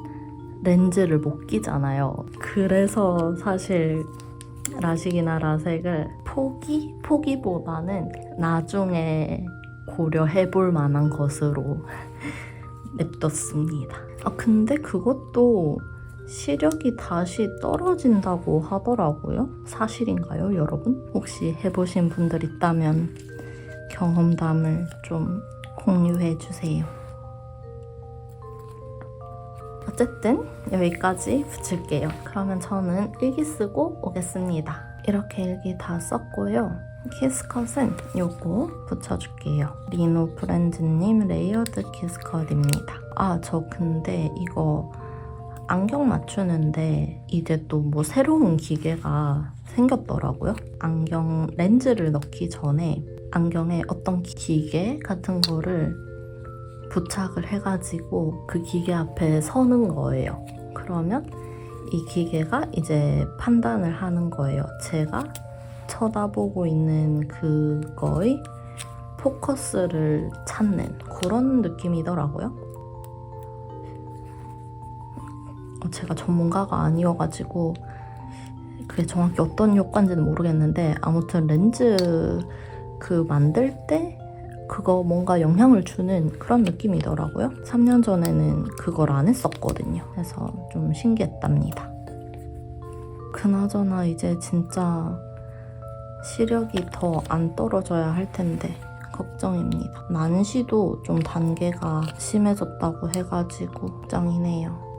렌즈를 못 끼잖아요. 그래서 사실 라식이나 라섹을 포기보다는 나중에 고려해볼 만한 것으로 냅뒀습니다. 근데 그것도 시력이 다시 떨어진다고 하더라고요. 사실인가요, 여러분? 혹시 해보신 분들 있다면 경험담을 좀 공유해주세요. 어쨌든 여기까지 붙일게요. 그러면 저는 일기 쓰고 오겠습니다. 이렇게 일기 다 썼고요. 키스컷은 요거 붙여줄게요. 리노 브랜드님 레이어드 키스컷입니다. 저 근데 이거 안경 맞추는데 이제 또 뭐 새로운 기계가 생겼더라고요. 안경 렌즈를 넣기 전에 안경에 어떤 기계 같은 거를 부착을 해가지고 그 기계 앞에 서는 거예요. 그러면 이 기계가 이제 판단을 하는 거예요. 제가 쳐다보고 있는 그거의 포커스를 찾는 그런 느낌이더라고요. 제가 전문가가 아니어가지고 그게 정확히 어떤 효과인지는 모르겠는데 아무튼 렌즈 그 만들 때 그거 뭔가 영향을 주는 그런 느낌이더라고요. 3년 전에는 그걸 안 했었거든요. 그래서 좀 신기했답니다. 그나저나 이제 진짜 시력이 더 안 떨어져야 할 텐데 걱정입니다. 난시도 좀 단계가 심해졌다고 해가지고 걱정이네요.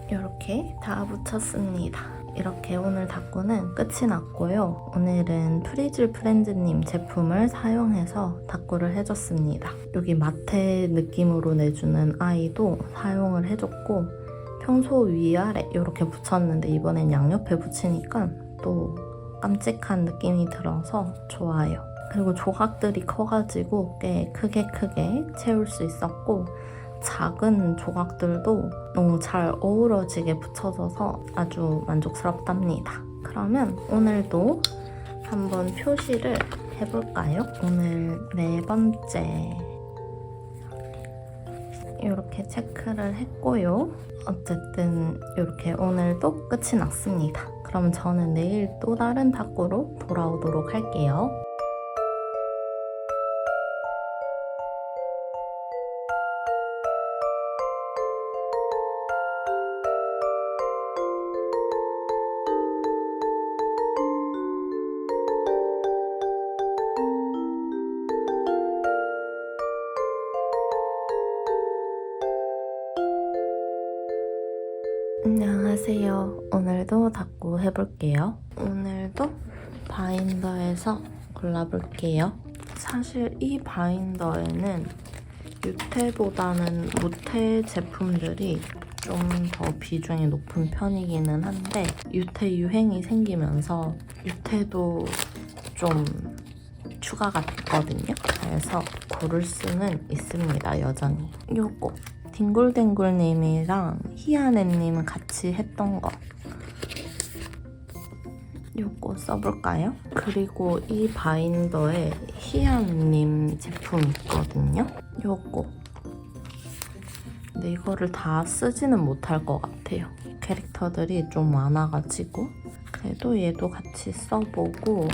이렇게 다 붙였습니다. 이렇게 오늘 닦고는 끝이 났고요. 오늘은 프리즐 프렌즈님 제품을 사용해서 닦고를 해줬습니다. 여기 마테 느낌으로 내주는 아이도 사용을 해줬고 평소 위아래 이렇게 붙였는데 이번엔 양옆에 붙이니까 또 깜찍한 느낌이 들어서 좋아요. 그리고 조각들이 커가지고 꽤 크게 채울 수 있었고 작은 조각들도 너무 잘 어우러지게 붙여져서 아주 만족스럽답니다. 그러면 오늘도 한번 표시를 해볼까요? 오늘 4번째 이렇게 체크를 했고요. 어쨌든 이렇게 오늘도 끝이 났습니다. 그럼 저는 내일 또 다른 닦고로 돌아오도록 할게요. 안녕하세요. 오늘도 닦고 해볼게요. 오늘도 바인더에서 골라볼게요. 사실 이 바인더에는 유테보다는 무테 제품들이 좀 더 비중이 높은 편이기는 한데 유테 유행이 생기면서 유테도 좀 추가가 됐거든요. 그래서 고를 수는 있습니다, 여전히. 요거 딩굴댕굴님이랑 희아네님 같이 했던 거 요거 써볼까요? 그리고 이 바인더에 희아님 제품 있거든요. 요거 근데 이거를 다 쓰지는 못할 것 같아요. 캐릭터들이 좀 많아가지고 그래도 얘도 같이 써보고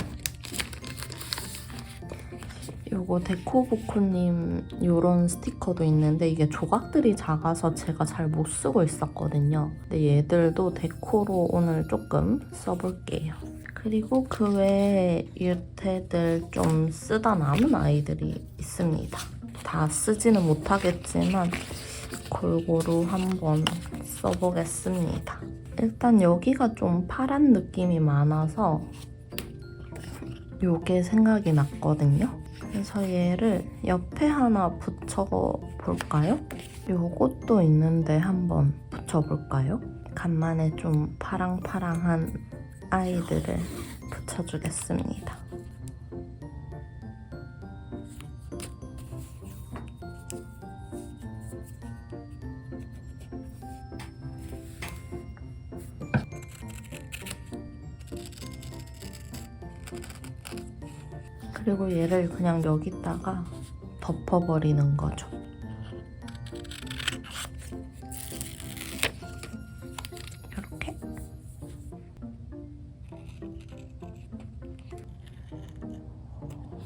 요거 데코보코님 요런 스티커도 있는데 이게 조각들이 작아서 제가 잘 못 쓰고 있었거든요. 근데 얘들도 데코로 오늘 조금 써볼게요. 그리고 그 외에 유테들 좀 쓰다 남은 아이들이 있습니다. 다 쓰지는 못하겠지만 골고루 한번 써보겠습니다. 일단 여기가 좀 파란 느낌이 많아서 요게 생각이 났거든요. 그래서 얘를 옆에 하나 붙여볼까요? 요것도 있는데 한번 붙여볼까요? 간만에 좀 파랑파랑한 아이들을 붙여주겠습니다. 그리고 얘를 그냥 여기다가 덮어버리는 거죠. 이렇게.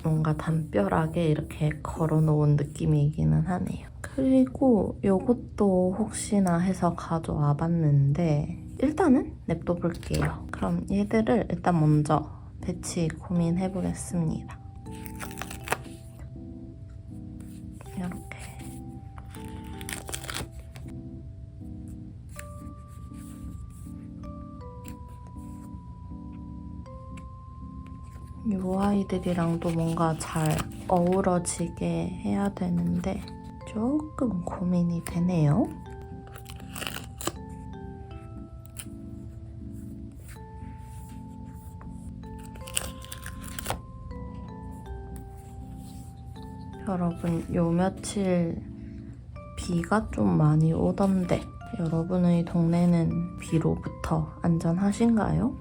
뭔가 담벼락에 이렇게 걸어놓은 느낌이기는 하네요. 그리고 요것도 혹시나 해서 가져와 봤는데 일단은 냅둬볼게요. 그럼 얘들을 일단 먼저 배치 고민해 보겠습니다. 이렇게 이 아이들이랑도 뭔가 잘 어우러지게 해야 되는데 조금 고민이 되네요. 여러분, 요 며칠 비가 좀 많이 오던데 여러분의 동네는 비로부터 안전하신가요?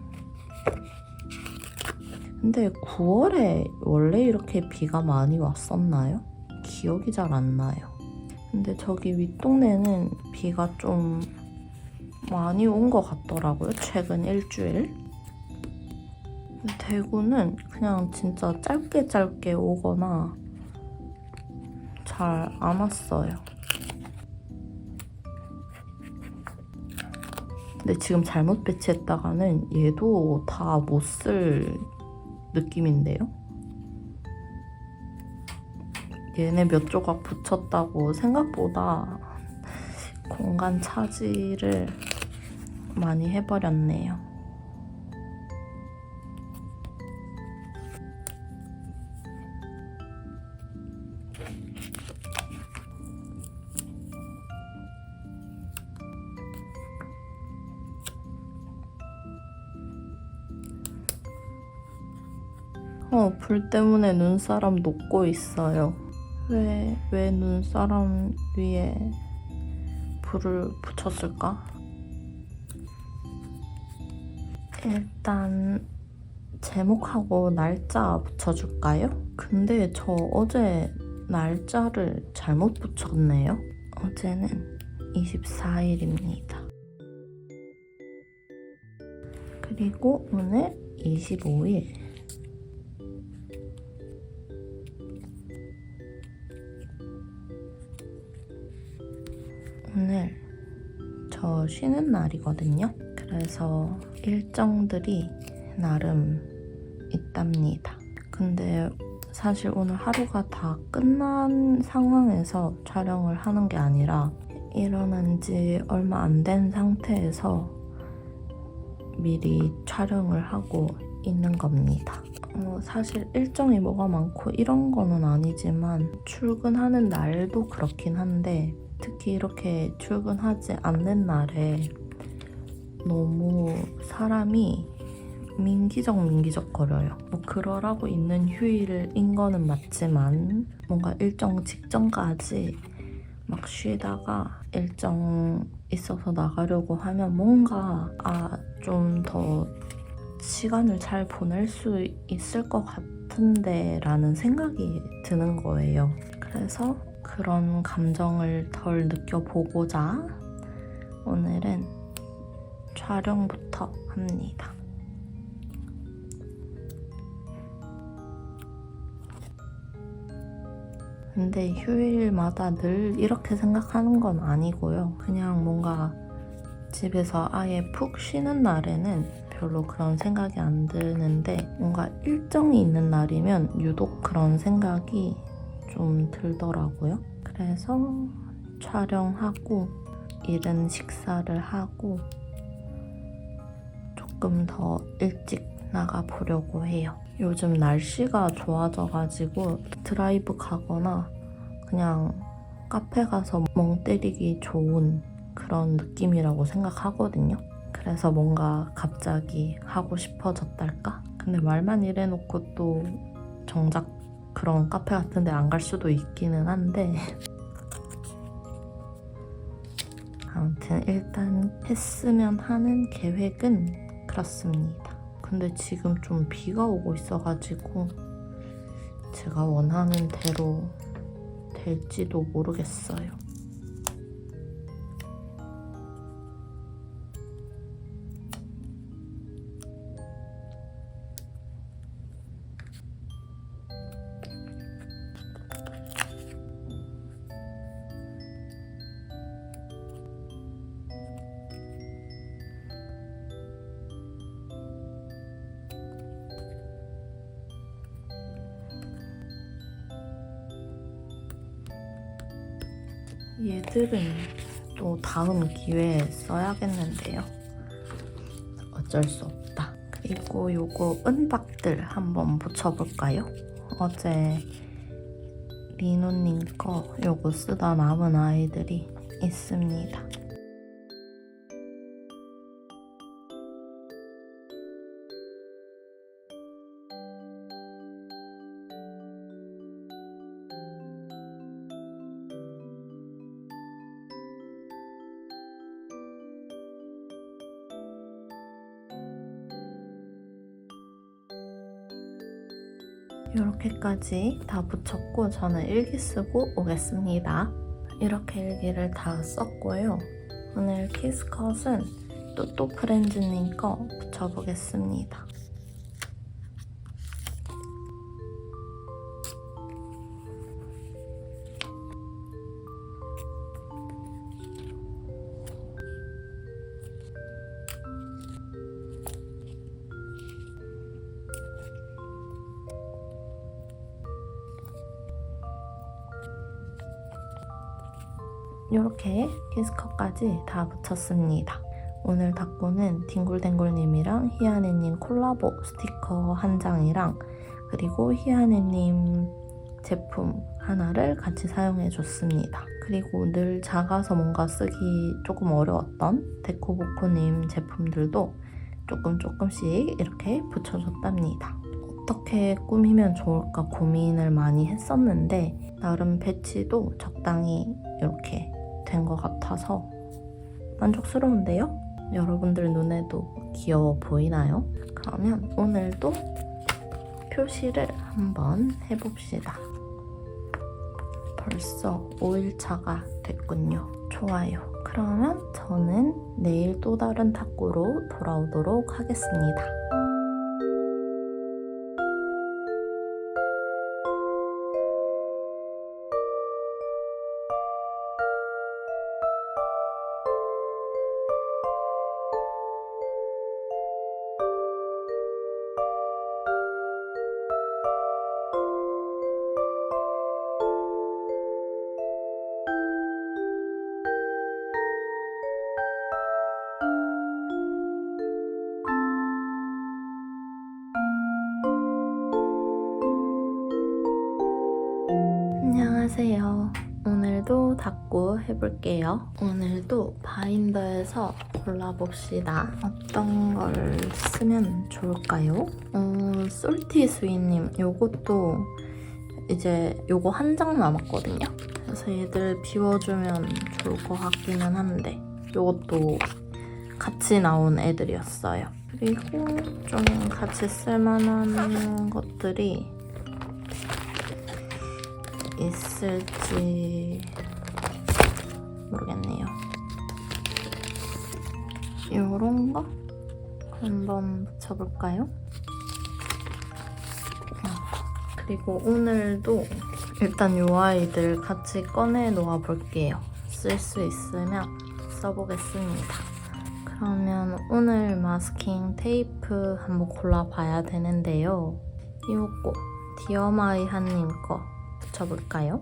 근데 9월에 원래 이렇게 비가 많이 왔었나요? 기억이 잘 안 나요. 근데 저기 윗동네는 비가 좀 많이 온 것 같더라고요. 최근 일주일. 대구는 그냥 진짜 짧게 오거나 잘 안 왔어요. 근데 지금 잘못 배치했다가는 얘도 다 못 쓸 느낌인데요? 얘네 몇 조각 붙였다고 생각보다 공간 차지를 많이 해버렸네요. 불 때문에 눈사람 녹고 있어요. 왜 눈사람 위에 불을 붙였을까? 일단 제목하고 날짜 붙여줄까요? 근데 저 어제 날짜를 잘못 붙였네요. 어제는 24일입니다. 그리고 오늘 25일. 오늘 저 쉬는 날이거든요. 그래서 일정들이 나름 있답니다. 근데 사실 오늘 하루가 다 끝난 상황에서 촬영을 하는 게 아니라 일어난 지 얼마 안 된 상태에서 미리 촬영을 하고 있는 겁니다. 사실 일정이 뭐가 많고 이런 거는 아니지만 출근하는 날도 그렇긴 한데 특히 이렇게 출근하지 않는 날에 너무 사람이 민기적 거려요. 뭐 그러라고 있는 휴일인 거는 맞지만 뭔가 일정 직전까지 막 쉬다가 일정 있어서 나가려고 하면 뭔가 좀 더 시간을 잘 보낼 수 있을 것 같은데 라는 생각이 드는 거예요. 그래서 그런 감정을 덜 느껴보고자 오늘은 촬영부터 합니다. 근데 휴일마다 늘 이렇게 생각하는 건 아니고요. 그냥 뭔가 집에서 아예 푹 쉬는 날에는 별로 그런 생각이 안 드는데 뭔가 일정이 있는 날이면 유독 그런 생각이 좀 들더라고요. 그래서 촬영하고 이른 식사를 하고 조금 더 일찍 나가보려고 해요. 요즘 날씨가 좋아져가지고 드라이브 가거나 그냥 카페 가서 멍 때리기 좋은 그런 느낌이라고 생각하거든요. 그래서 뭔가 갑자기 하고 싶어졌달까? 근데 말만 이래놓고 또 정작 그런 카페 같은 데 안 갈 수도 있기는 한데 아무튼 일단 했으면 하는 계획은 그렇습니다. 근데 지금 좀 비가 오고 있어가지고 제가 원하는 대로 될지도 모르겠어요. 얘들은 또 다음 기회에 써야겠는데요. 어쩔 수 없다. 그리고 요거 은박들 한번 붙여볼까요? 어제 리노님 거 요거 쓰다 남은 아이들이 있습니다. 이렇게까지 다 붙였고 저는 일기 쓰고 오겠습니다. 이렇게 일기를 다 썼고요. 오늘 키스컷은 또또 프렌즈님 거 붙여보겠습니다. 이렇게 키스컷까지 다 붙였습니다. 오늘 닦고는 딩굴댕굴님이랑 희아네님 콜라보 스티커 한 장이랑 그리고 희아네님 제품 하나를 같이 사용해줬습니다. 그리고 늘 작아서 뭔가 쓰기 조금 어려웠던 데코보코님 제품들도 조금씩 이렇게 붙여줬답니다. 어떻게 꾸미면 좋을까 고민을 많이 했었는데 나름 배치도 적당히 이렇게 된 것 같아서 만족스러운데요? 여러분들 눈에도 귀여워 보이나요? 그러면 오늘도 표시를 한번 해봅시다. 벌써 5일차가 됐군요. 좋아요. 그러면 저는 내일 또 다른 탁구로 돌아오도록 하겠습니다. 안녕하세요. 오늘도 탁구 해볼게요. 오늘도 바인더에서 골라봅시다. 어떤 걸 쓰면 좋을까요? 솔티스위님 요것도 이제 요거 한 장 남았거든요. 그래서 얘들 비워주면 좋을 것 같기는 한데 요것도 같이 나온 애들이었어요. 그리고 좀 같이 쓸만한 것들이 있을지 모르겠네요. 요런 거 한번 붙여볼까요? 그리고 오늘도 일단 요 아이들 같이 꺼내 놓아 볼게요. 쓸 수 있으면 써보겠습니다. 그러면 오늘 마스킹 테이프 한번 골라봐야 되는데요. 요거 디어마이 한님 거 붙여볼까요?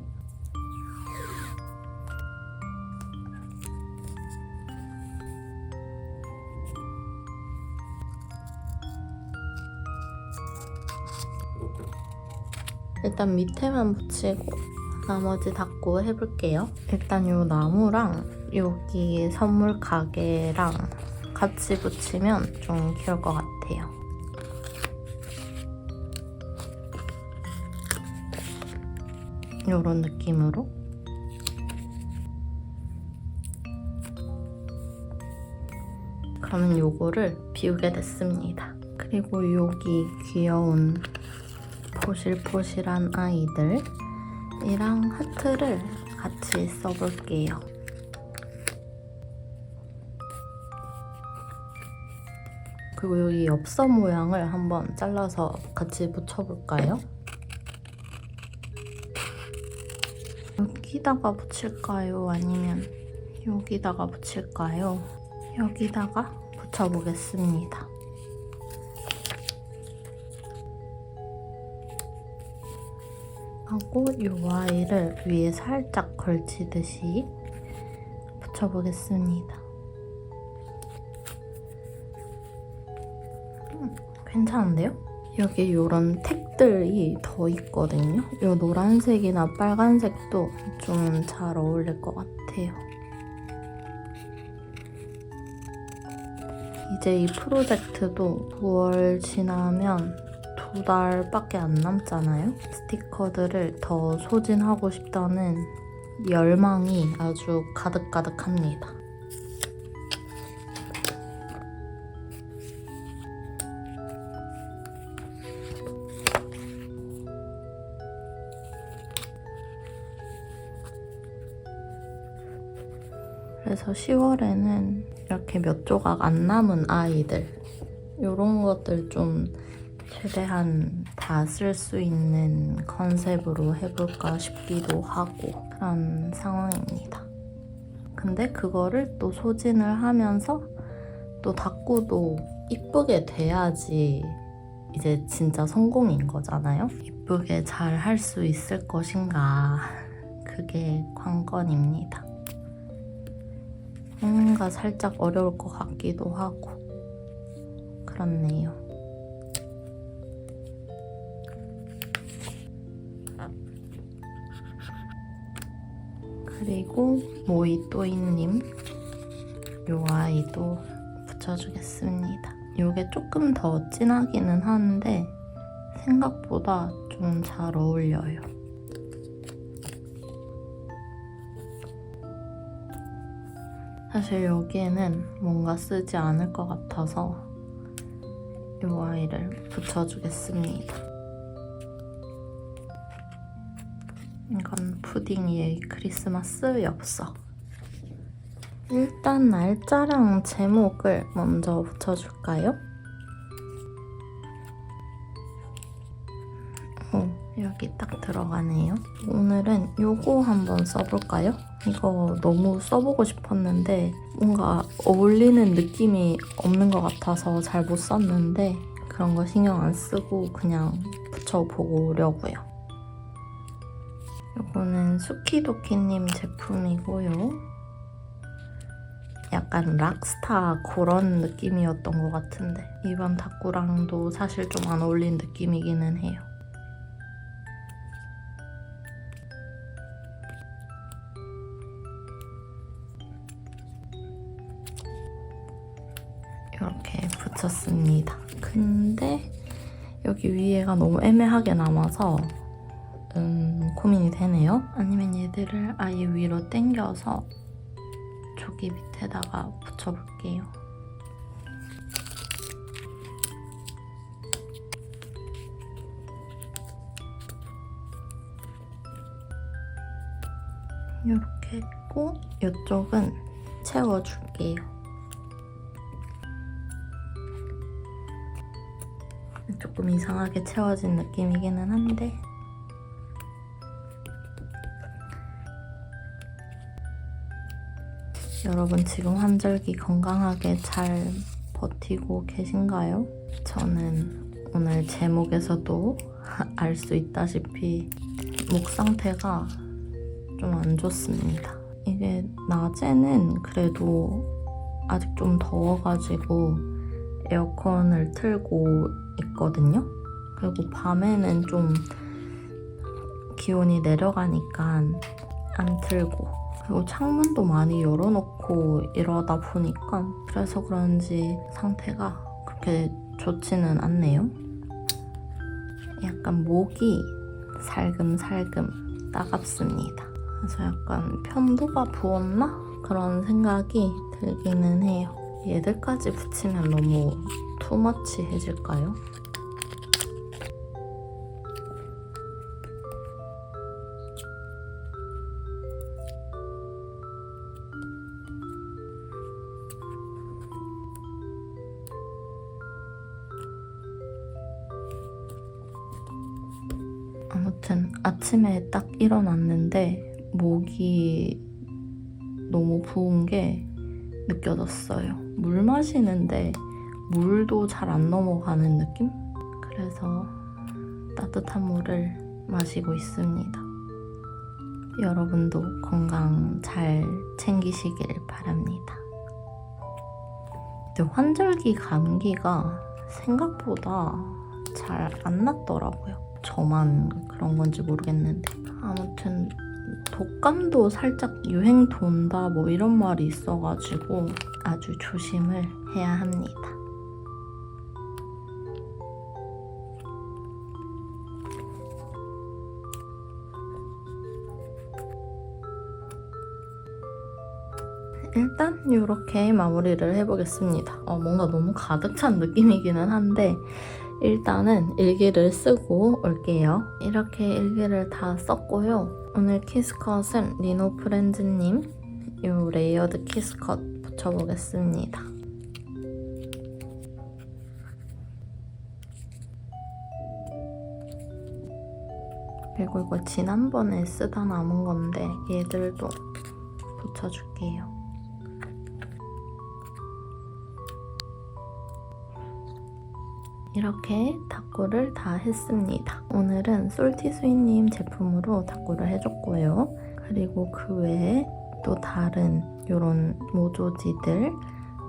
일단 밑에만 붙이고 나머지 닦고 해볼게요. 일단 요 나무랑 여기 선물 가게랑 같이 붙이면 좀 귀여울 것 같아요. 요런 느낌으로 그러면 요거를 비우게 됐습니다. 그리고 여기 귀여운 포실포실한 아이들이랑 하트를 같이 써볼게요. 그리고 여기 엽서 모양을 한번 잘라서 같이 붙여볼까요? 여기다가 붙일까요? 아니면 여기다가 붙일까요? 여기다가 붙여보겠습니다. 하고 이 아이를 위에 살짝 걸치듯이 붙여보겠습니다. 괜찮은데요? 여기 이런 택들이 더 있거든요. 이 노란색이나 빨간색도 좀 잘 어울릴 것 같아요. 이제 이 프로젝트도 9월 지나면 2달밖에 안 남잖아요. 스티커들을 더 소진하고 싶다는 열망이 아주 가득가득합니다. 그래서 10월에는 이렇게 몇 조각 안 남은 아이들 이런 것들 좀 최대한 다 쓸 수 있는 컨셉으로 해볼까 싶기도 하고 그런 상황입니다. 근데 그거를 또 소진을 하면서 또 닦고도 이쁘게 돼야지 이제 진짜 성공인 거잖아요. 이쁘게 잘 할 수 있을 것인가 그게 관건입니다. 뭔가 살짝 어려울 것 같기도 하고 그렇네요. 그리고 모이또이님 요 아이도 붙여주겠습니다. 요게 조금 더 진하기는 한데 생각보다 좀 잘 어울려요. 사실 여기에는 뭔가 쓰지 않을 것 같아서 이 아이를 붙여주겠습니다. 이건 푸딩이의 크리스마스 엽서. 일단 날짜랑 제목을 먼저 붙여줄까요? 여기 딱 들어가네요. 오늘은 요거 한번 써볼까요? 이거 너무 써보고 싶었는데 뭔가 어울리는 느낌이 없는 것 같아서 잘 못 썼는데 그런 거 신경 안 쓰고 그냥 붙여보려고요. 요거는 수키도키님 제품이고요. 약간 락스타 그런 느낌이었던 것 같은데 이번 다꾸랑도 사실 좀 안 어울린 느낌이기는 해요. 이렇게 붙였습니다. 근데 여기 위에가 너무 애매하게 남아서 고민이 되네요. 아니면 얘들을 아예 위로 당겨서 저기 밑에다가 붙여볼게요. 이렇게 했고 이쪽은 채워줄게요. 조금 이상하게 채워진 느낌이기는 한데 여러분 지금 환절기 건강하게 잘 버티고 계신가요? 저는 오늘 제목에서도 알 수 있다시피 목 상태가 좀 안 좋습니다. 이게 낮에는 그래도 아직 좀 더워가지고 에어컨을 틀고 있거든요. 그리고 밤에는 좀 기온이 내려가니까 안 틀고 그리고 창문도 많이 열어놓고 이러다 보니까 그래서 그런지 상태가 그렇게 좋지는 않네요. 약간 목이 살금살금 따갑습니다. 그래서 약간 편도가 부었나? 그런 생각이 들기는 해요. 얘들까지 붙이면 너무 투머치해질까요? 아무튼 아침에 딱 일어났는데 목이 너무 부은 게 느껴졌어요. 물 마시는데 물도 잘 안 넘어가는 느낌? 그래서 따뜻한 물을 마시고 있습니다. 여러분도 건강 잘 챙기시길 바랍니다. 근데 환절기 감기가 생각보다 잘 안 낫더라고요. 저만 그런 건지 모르겠는데 아무튼 독감도 살짝 유행 돈다 뭐 이런 말이 있어가지고 아주 조심을 해야 합니다. 일단 이렇게 마무리를 해보겠습니다. 뭔가 너무 가득 찬 느낌이기는 한데 일단은 일기를 쓰고 올게요. 이렇게 일기를 다 썼고요. 오늘 키스컷은 리노 프렌즈님 이 레이어드 키스컷 붙여보겠습니다. 그리고 이거 지난번에 쓰다 남은 건데 얘들도 붙여줄게요. 이렇게 닦고를 다 했습니다. 오늘은 솔티스윗님 제품으로 닦고를 해줬고요. 그리고 그 외에 또 다른 이런 모조지들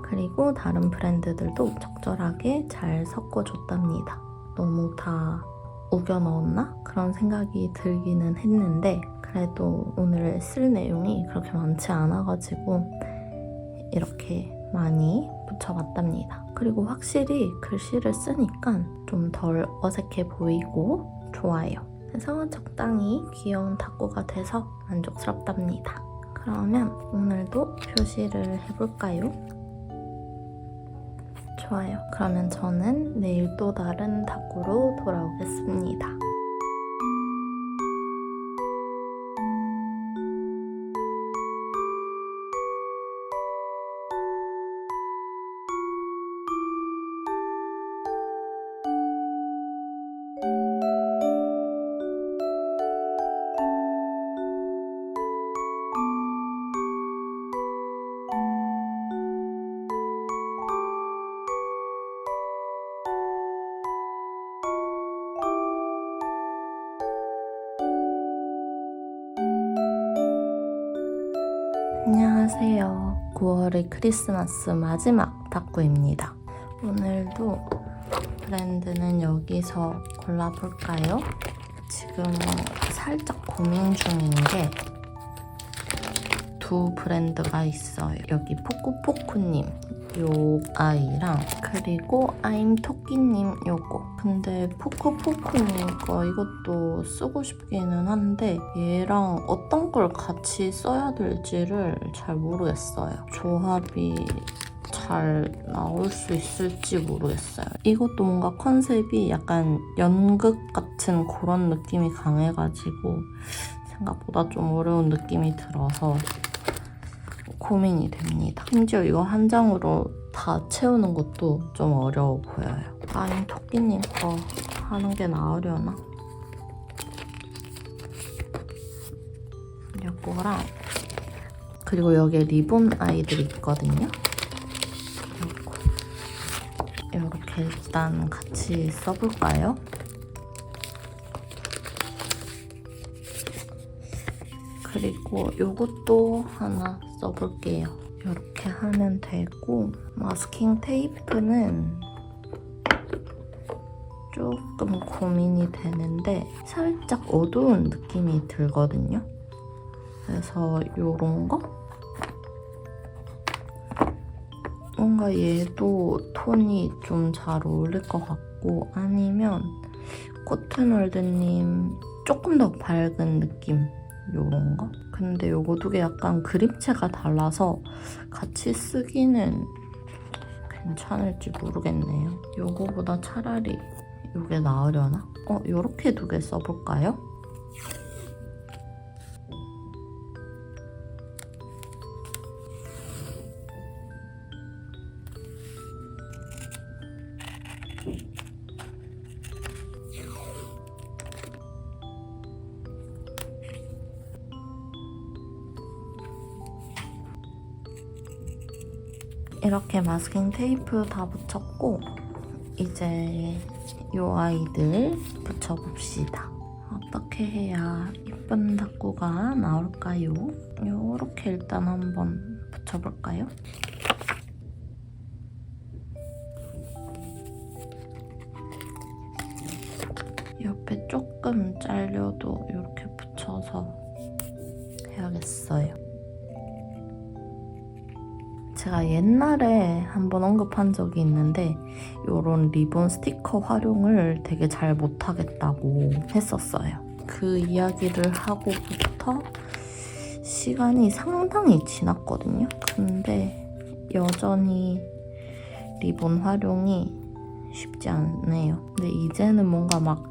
그리고 다른 브랜드들도 적절하게 잘 섞어줬답니다. 너무 다 우겨 넣었나? 그런 생각이 들기는 했는데 그래도 오늘 쓸 내용이 그렇게 많지 않아가지고 이렇게 많이 붙여봤답니다. 그리고 확실히 글씨를 쓰니까 좀 덜 어색해 보이고 좋아요. 그래서 적당히 귀여운 닦고가 돼서 만족스럽답니다. 그러면 오늘도 표시를 해볼까요? 좋아요. 그러면 저는 내일 또 다른 닦고로 돌아오겠습니다. 안녕하세요. 9월의 크리스마스 마지막 닦고입니다. 오늘도 브랜드는 여기서 골라볼까요? 지금 살짝 고민 중인 게 두 브랜드가 있어요. 여기 포쿠포쿠님 요 아이랑 그리고 아임토끼님 요거. 근데 포쿠포쿠님 거 이것도 쓰고 싶기는 한데 얘랑 어떤 걸 같이 써야 될지를 잘 모르겠어요. 조합이 잘 나올 수 있을지 모르겠어요. 이것도 뭔가 컨셉이 약간 연극 같은 그런 느낌이 강해가지고 생각보다 좀 어려운 느낌이 들어서 고민이 됩니다. 심지어 이거 한 장으로 다 채우는 것도 좀 어려워 보여요. 아니면 토끼님 거 하는 게 나으려나? 이거랑 그리고 여기에 리본 아이들이 있거든요. 이렇게 일단 같이 써볼까요? 그리고 이것도 하나 써볼게요. 이렇게 하면 되고 마스킹 테이프는 조금 고민이 되는데 살짝 어두운 느낌이 들거든요. 그래서 이런 거? 뭔가 얘도 톤이 좀 잘 어울릴 것 같고 아니면 코튼월드님 조금 더 밝은 느낌 요런 거? 근데 요거 두 개 약간 그림체가 달라서 같이 쓰기는 괜찮을지 모르겠네요. 요거보다 차라리 요게 나으려나? 요렇게 두 개 써볼까요? 이렇게 마스킹 테이프 다 붙였고 이제 이 아이들 붙여봅시다. 어떻게 해야 예쁜 닦구가 나올까요? 요렇게 일단 한번 붙여볼까요? 옆에 조금 잘려도 이렇게 붙여서 해야겠어요. 제가 옛날에 한번 언급한 적이 있는데 이런 리본 스티커 활용을 되게 잘 못하겠다고 했었어요. 그 이야기를 하고부터 시간이 상당히 지났거든요. 근데 여전히 리본 활용이 쉽지 않네요. 근데 이제는 뭔가 막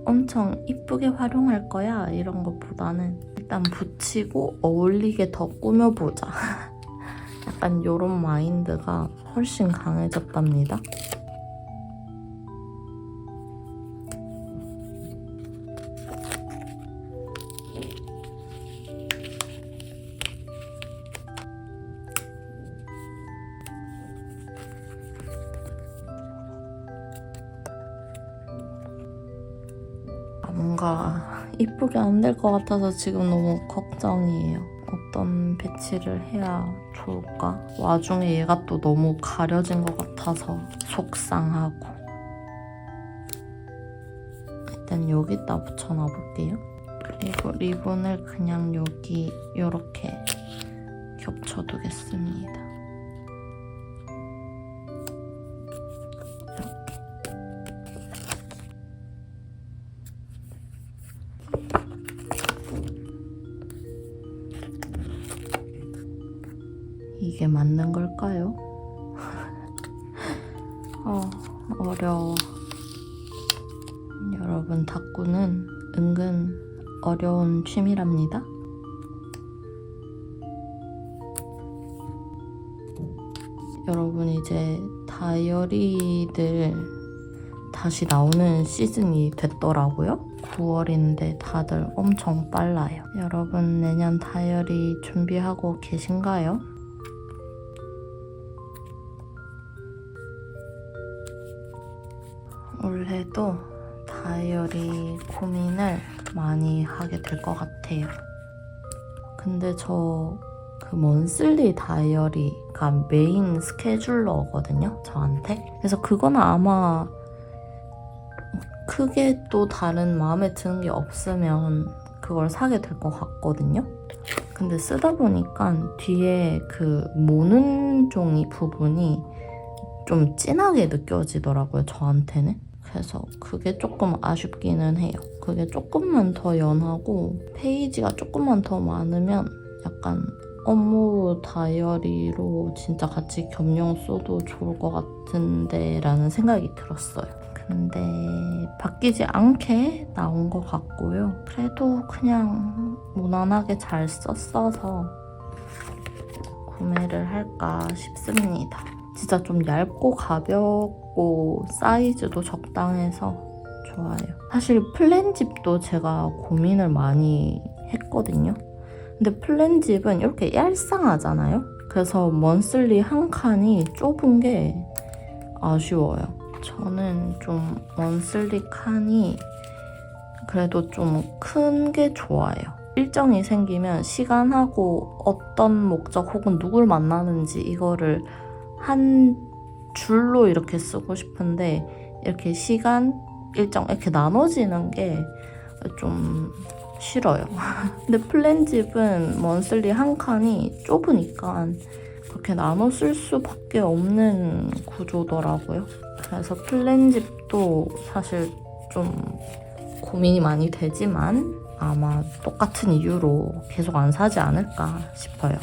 엄청 이쁘게 활용할 거야 이런 것보다는 일단 붙이고 어울리게 더 꾸며보자. 약간 이런 마인드가 훨씬 강해졌답니다. 뭔가 이쁘게 안 될 것 같아서 지금 너무 걱정이에요. 어떤 배치를 해야 좋을까? 와중에 얘가 또 너무 가려진 것 같아서 속상하고. 일단 여기다 붙여놔 볼게요. 그리고 리본을 그냥 여기 이렇게 겹쳐두겠습니다. 이게 맞는 걸까요? 어려워. 여러분, 닦구는 은근 어려운 취미랍니다. 여러분, 이제 다이어리들 다시 나오는 시즌이 됐더라고요. 9월인데 다들 엄청 빨라요. 여러분, 내년 다이어리 준비하고 계신가요? 올해도 다이어리 고민을 많이 하게 될 것 같아요. 근데 저 그 먼슬리 다이어리가 메인 스케줄러거든요, 저한테. 그래서 그건 아마 크게 또 다른 마음에 드는 게 없으면 그걸 사게 될 것 같거든요. 근데 쓰다 보니까 뒤에 그 모는 종이 부분이 좀 진하게 느껴지더라고요, 저한테는. 그래서 그게 조금 아쉽기는 해요. 그게 조금만 더 연하고 페이지가 조금만 더 많으면 약간 업무 다이어리로 진짜 같이 겸용 써도 좋을 것 같은데 라는 생각이 들었어요. 근데 바뀌지 않게 나온 것 같고요. 그래도 그냥 무난하게 잘 썼어서 구매를 할까 싶습니다. 진짜 좀 얇고 가볍고 사이즈도 적당해서 좋아요. 사실 플랜집도 제가 고민을 많이 했거든요. 근데 플랜집은 이렇게 얄쌍하잖아요. 그래서 먼슬리 한 칸이 좁은 게 아쉬워요. 저는 좀 먼슬리 칸이 그래도 좀 큰 게 좋아요. 일정이 생기면 시간하고 어떤 목적 혹은 누굴 만나는지 이거를 한 줄로 이렇게 쓰고 싶은데 이렇게 시간, 일정 이렇게 나눠지는 게 좀 싫어요. 근데 플랜집은 먼슬리 한 칸이 좁으니까 그렇게 나눠 쓸 수밖에 없는 구조더라고요. 그래서 플랜집도 사실 좀 고민이 많이 되지만 아마 똑같은 이유로 계속 안 사지 않을까 싶어요.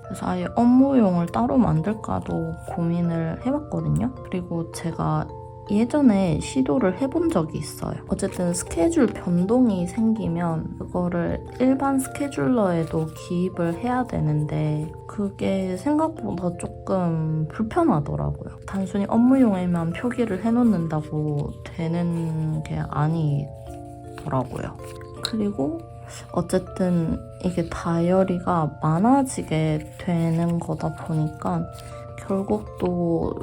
그래서 아예 업무용을 따로 만들까도 고민을 해봤거든요. 그리고 제가 예전에 시도를 해본 적이 있어요. 어쨌든 스케줄 변동이 생기면 그거를 일반 스케줄러에도 기입을 해야 되는데 그게 생각보다 조금 불편하더라고요. 단순히 업무용에만 표기를 해놓는다고 되는 게 아니더라고요. 그리고 어쨌든 이게 다이어리가 많아지게 되는 거다 보니까 결국 또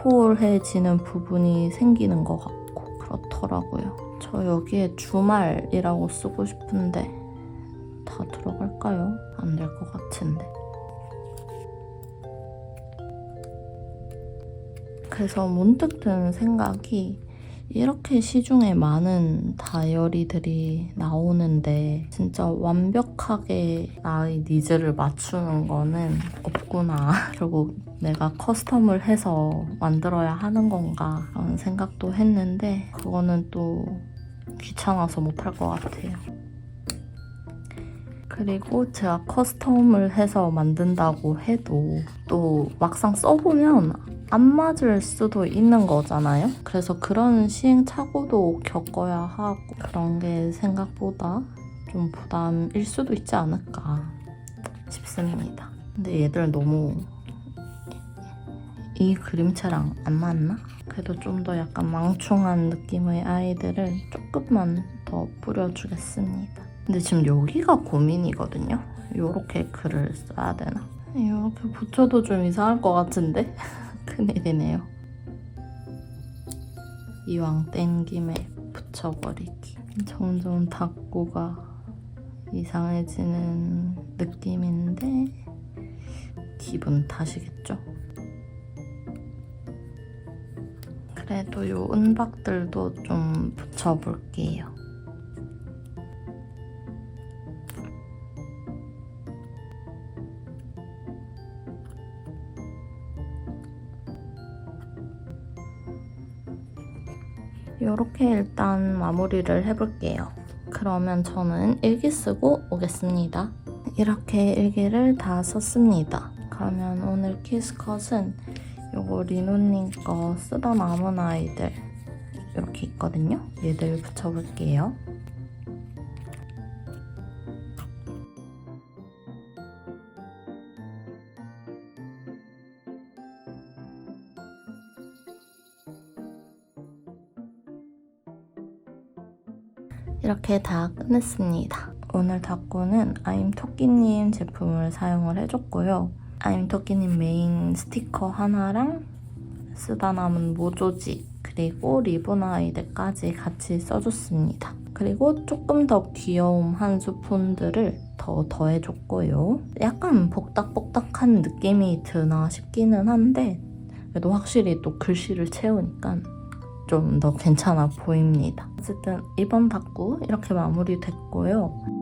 소홀해지는 부분이 생기는 것 같고 그렇더라고요. 저 여기에 주말이라고 쓰고 싶은데 다 들어갈까요? 안 될 것 같은데. 그래서 문득 드는 생각이 이렇게 시중에 많은 다이어리들이 나오는데 진짜 완벽하게 나의 니즈를 맞추는 거는 없구나. 결국 내가 커스텀을 해서 만들어야 하는 건가 라는 생각도 했는데 그거는 또 귀찮아서 못할 것 같아요. 그리고 제가 커스텀을 해서 만든다고 해도 또 막상 써보면 안 맞을 수도 있는 거잖아요. 그래서 그런 시행착오도 겪어야 하고 그런 게 생각보다 좀 부담일 수도 있지 않을까 싶습니다. 근데 얘들 너무 이 그림체랑 안 맞나? 그래도 좀 더 약간 망충한 느낌의 아이들을 조금만 더 뿌려주겠습니다. 근데 지금 여기가 고민이거든요. 이렇게 글을 써야 되나? 이렇게 붙여도 좀 이상할 것 같은데? 큰일이네요. 이왕 뗀 김에 붙여버리기. 점점 닦고가 이상해지는 느낌인데 기분 탓이겠죠? 그래도 이 은박들도 좀 붙여볼게요. 이렇게 일단 마무리를 해볼게요. 그러면 저는 일기 쓰고 오겠습니다. 이렇게 일기를 다 썼습니다. 그러면 오늘 키스컷은 요거 리노님 거 쓰다 남은 아이들 이렇게 있거든요. 얘들 붙여볼게요. 이렇게 다 끝냈습니다. 오늘 닦고는 아임토끼님 제품을 사용을 해줬고요. 아임토끼님 메인 스티커 하나랑 쓰다 남은 모조지 그리고 리본 아이들까지 같이 써줬습니다. 그리고 조금 더 귀여움 한 스푼들을 더 더해줬고요. 약간 복닥복닥한 느낌이 드나 싶기는 한데 그래도 확실히 또 글씨를 채우니까 좀 더 괜찮아 보입니다. 어쨌든 이번 닦고 이렇게 마무리됐고요.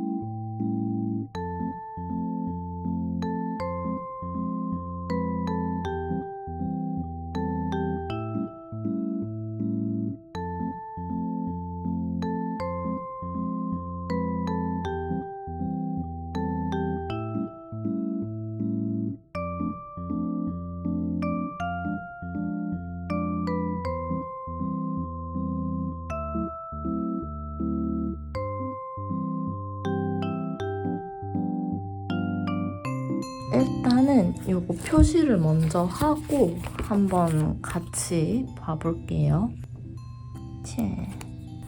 일단은 요거 표시를 먼저 하고 한번 같이 봐볼게요.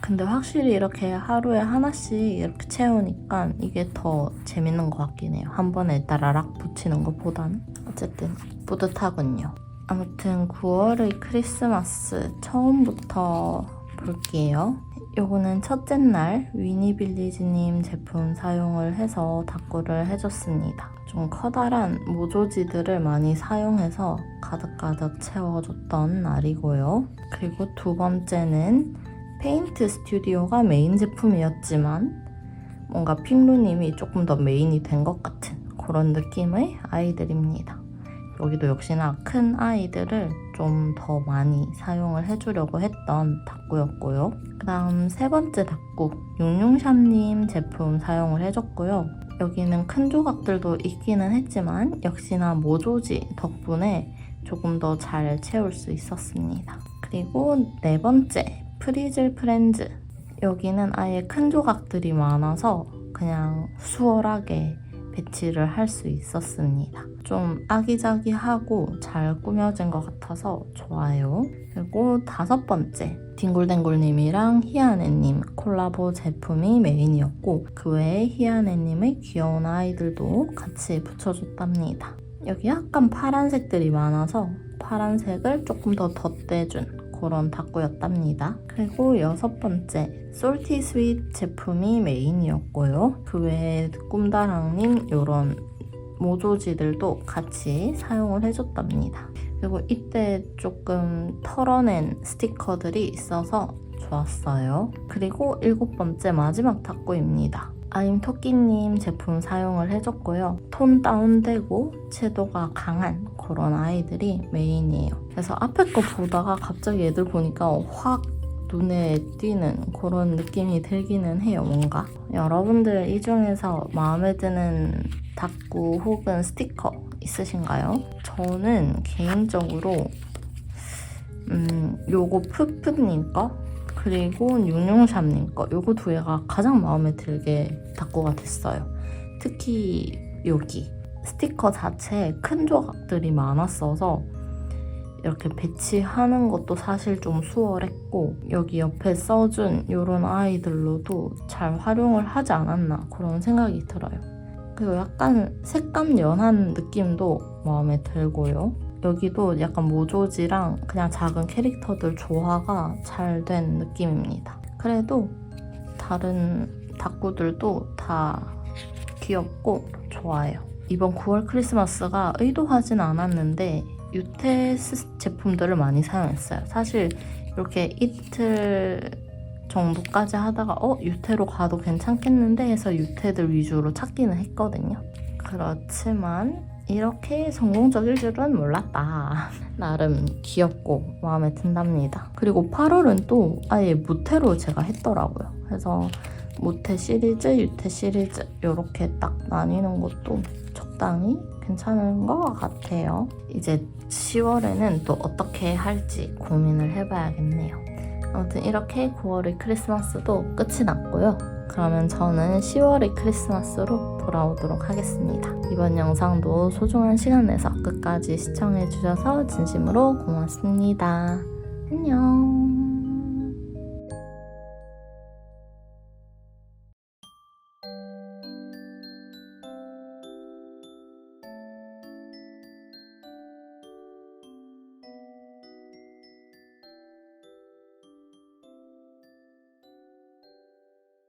근데 확실히 이렇게 하루에 하나씩 이렇게 채우니까 이게 더 재밌는 것 같긴 해요. 한 번에 따라락 붙이는 것보다는. 어쨌든 뿌듯하군요. 아무튼 9월의 크리스마스 처음부터 볼게요. 요거는 첫째 날 위니빌리지님 제품 사용을 해서 닦고를 해줬습니다. 좀 커다란 모조지들을 많이 사용해서 가득가득 채워줬던 날이고요. 그리고 두 번째는 페인트 스튜디오가 메인 제품이었지만 뭔가 핑루님이 조금 더 메인이 된 것 같은 그런 느낌의 아이들입니다. 여기도 역시나 큰 아이들을 좀 더 많이 사용을 해주려고 했던 닦구였고요. 그 다음 세 번째 닦구, 융융샵님 제품 사용을 해줬고요. 여기는 큰 조각들도 있기는 했지만 역시나 모조지 덕분에 조금 더 잘 채울 수 있었습니다. 그리고 네 번째, 프리즐 프렌즈. 여기는 아예 큰 조각들이 많아서 그냥 수월하게 배치를 할 수 있었습니다. 좀 아기자기하고 잘 꾸며진 것 같아서 좋아요. 그리고 다섯 번째, 뒹굴뒹굴님이랑 희아네님 콜라보 제품이 메인이었고 그 외에 희아네님의 귀여운 아이들도 같이 붙여줬답니다. 여기 약간 파란색들이 많아서 파란색을 조금 더 덧대준 그런 닦구였답니다. 그리고 6번째 솔티 스윗 제품이 메인이었고요. 그 외에 꿈다랑님 이런 모조지들도 같이 사용을 해줬답니다. 그리고 이때 조금 털어낸 스티커들이 있어서 좋았어요. 그리고 7번째 마지막 닦구입니다. 아임토끼님 제품 사용을 해줬고요. 톤 다운되고 채도가 강한 그런 아이들이 메인이에요. 그래서 앞에 거 보다가 갑자기 얘들 보니까 확 눈에 띄는 그런 느낌이 들기는 해요. 뭔가 여러분들 이 중에서 마음에 드는 닦구 혹은 스티커 있으신가요? 저는 개인적으로 요거 푸푸님 거 그리고 윤용샵님 거 요거 두 개가 가장 마음에 들게 닦구가 됐어요. 특히 여기 스티커 자체에 큰 조각들이 많았어서 이렇게 배치하는 것도 사실 좀 수월했고 여기 옆에 써준 이런 아이들로도 잘 활용을 하지 않았나 그런 생각이 들어요. 그리고 약간 색감 연한 느낌도 마음에 들고요. 여기도 약간 모조지랑 그냥 작은 캐릭터들 조화가 잘 된 느낌입니다. 그래도 다른 닦구들도 다 귀엽고 좋아요. 이번 9월 크리스마스가 의도하진 않았는데 유태 제품들을 많이 사용했어요. 사실 이렇게 이틀 정도까지 하다가 유태로 가도 괜찮겠는데 해서 유태들 위주로 찾기는 했거든요. 그렇지만 이렇게 성공적일 줄은 몰랐다. 나름 귀엽고 마음에 든답니다. 그리고 8월은 또 아예 무태로 제가 했더라고요. 그래서 무태 시리즈, 유태 시리즈 이렇게 딱 나뉘는 것도 적당히 괜찮은 것 같아요. 이제 10월에는 또 어떻게 할지 고민을 해봐야겠네요. 아무튼 이렇게 9월의 크리스마스도 끝이 났고요. 그러면 저는 10월의 크리스마스로 돌아오도록 하겠습니다. 이번 영상도 소중한 시간 내서 끝까지 시청해주셔서 진심으로 고맙습니다. 안녕.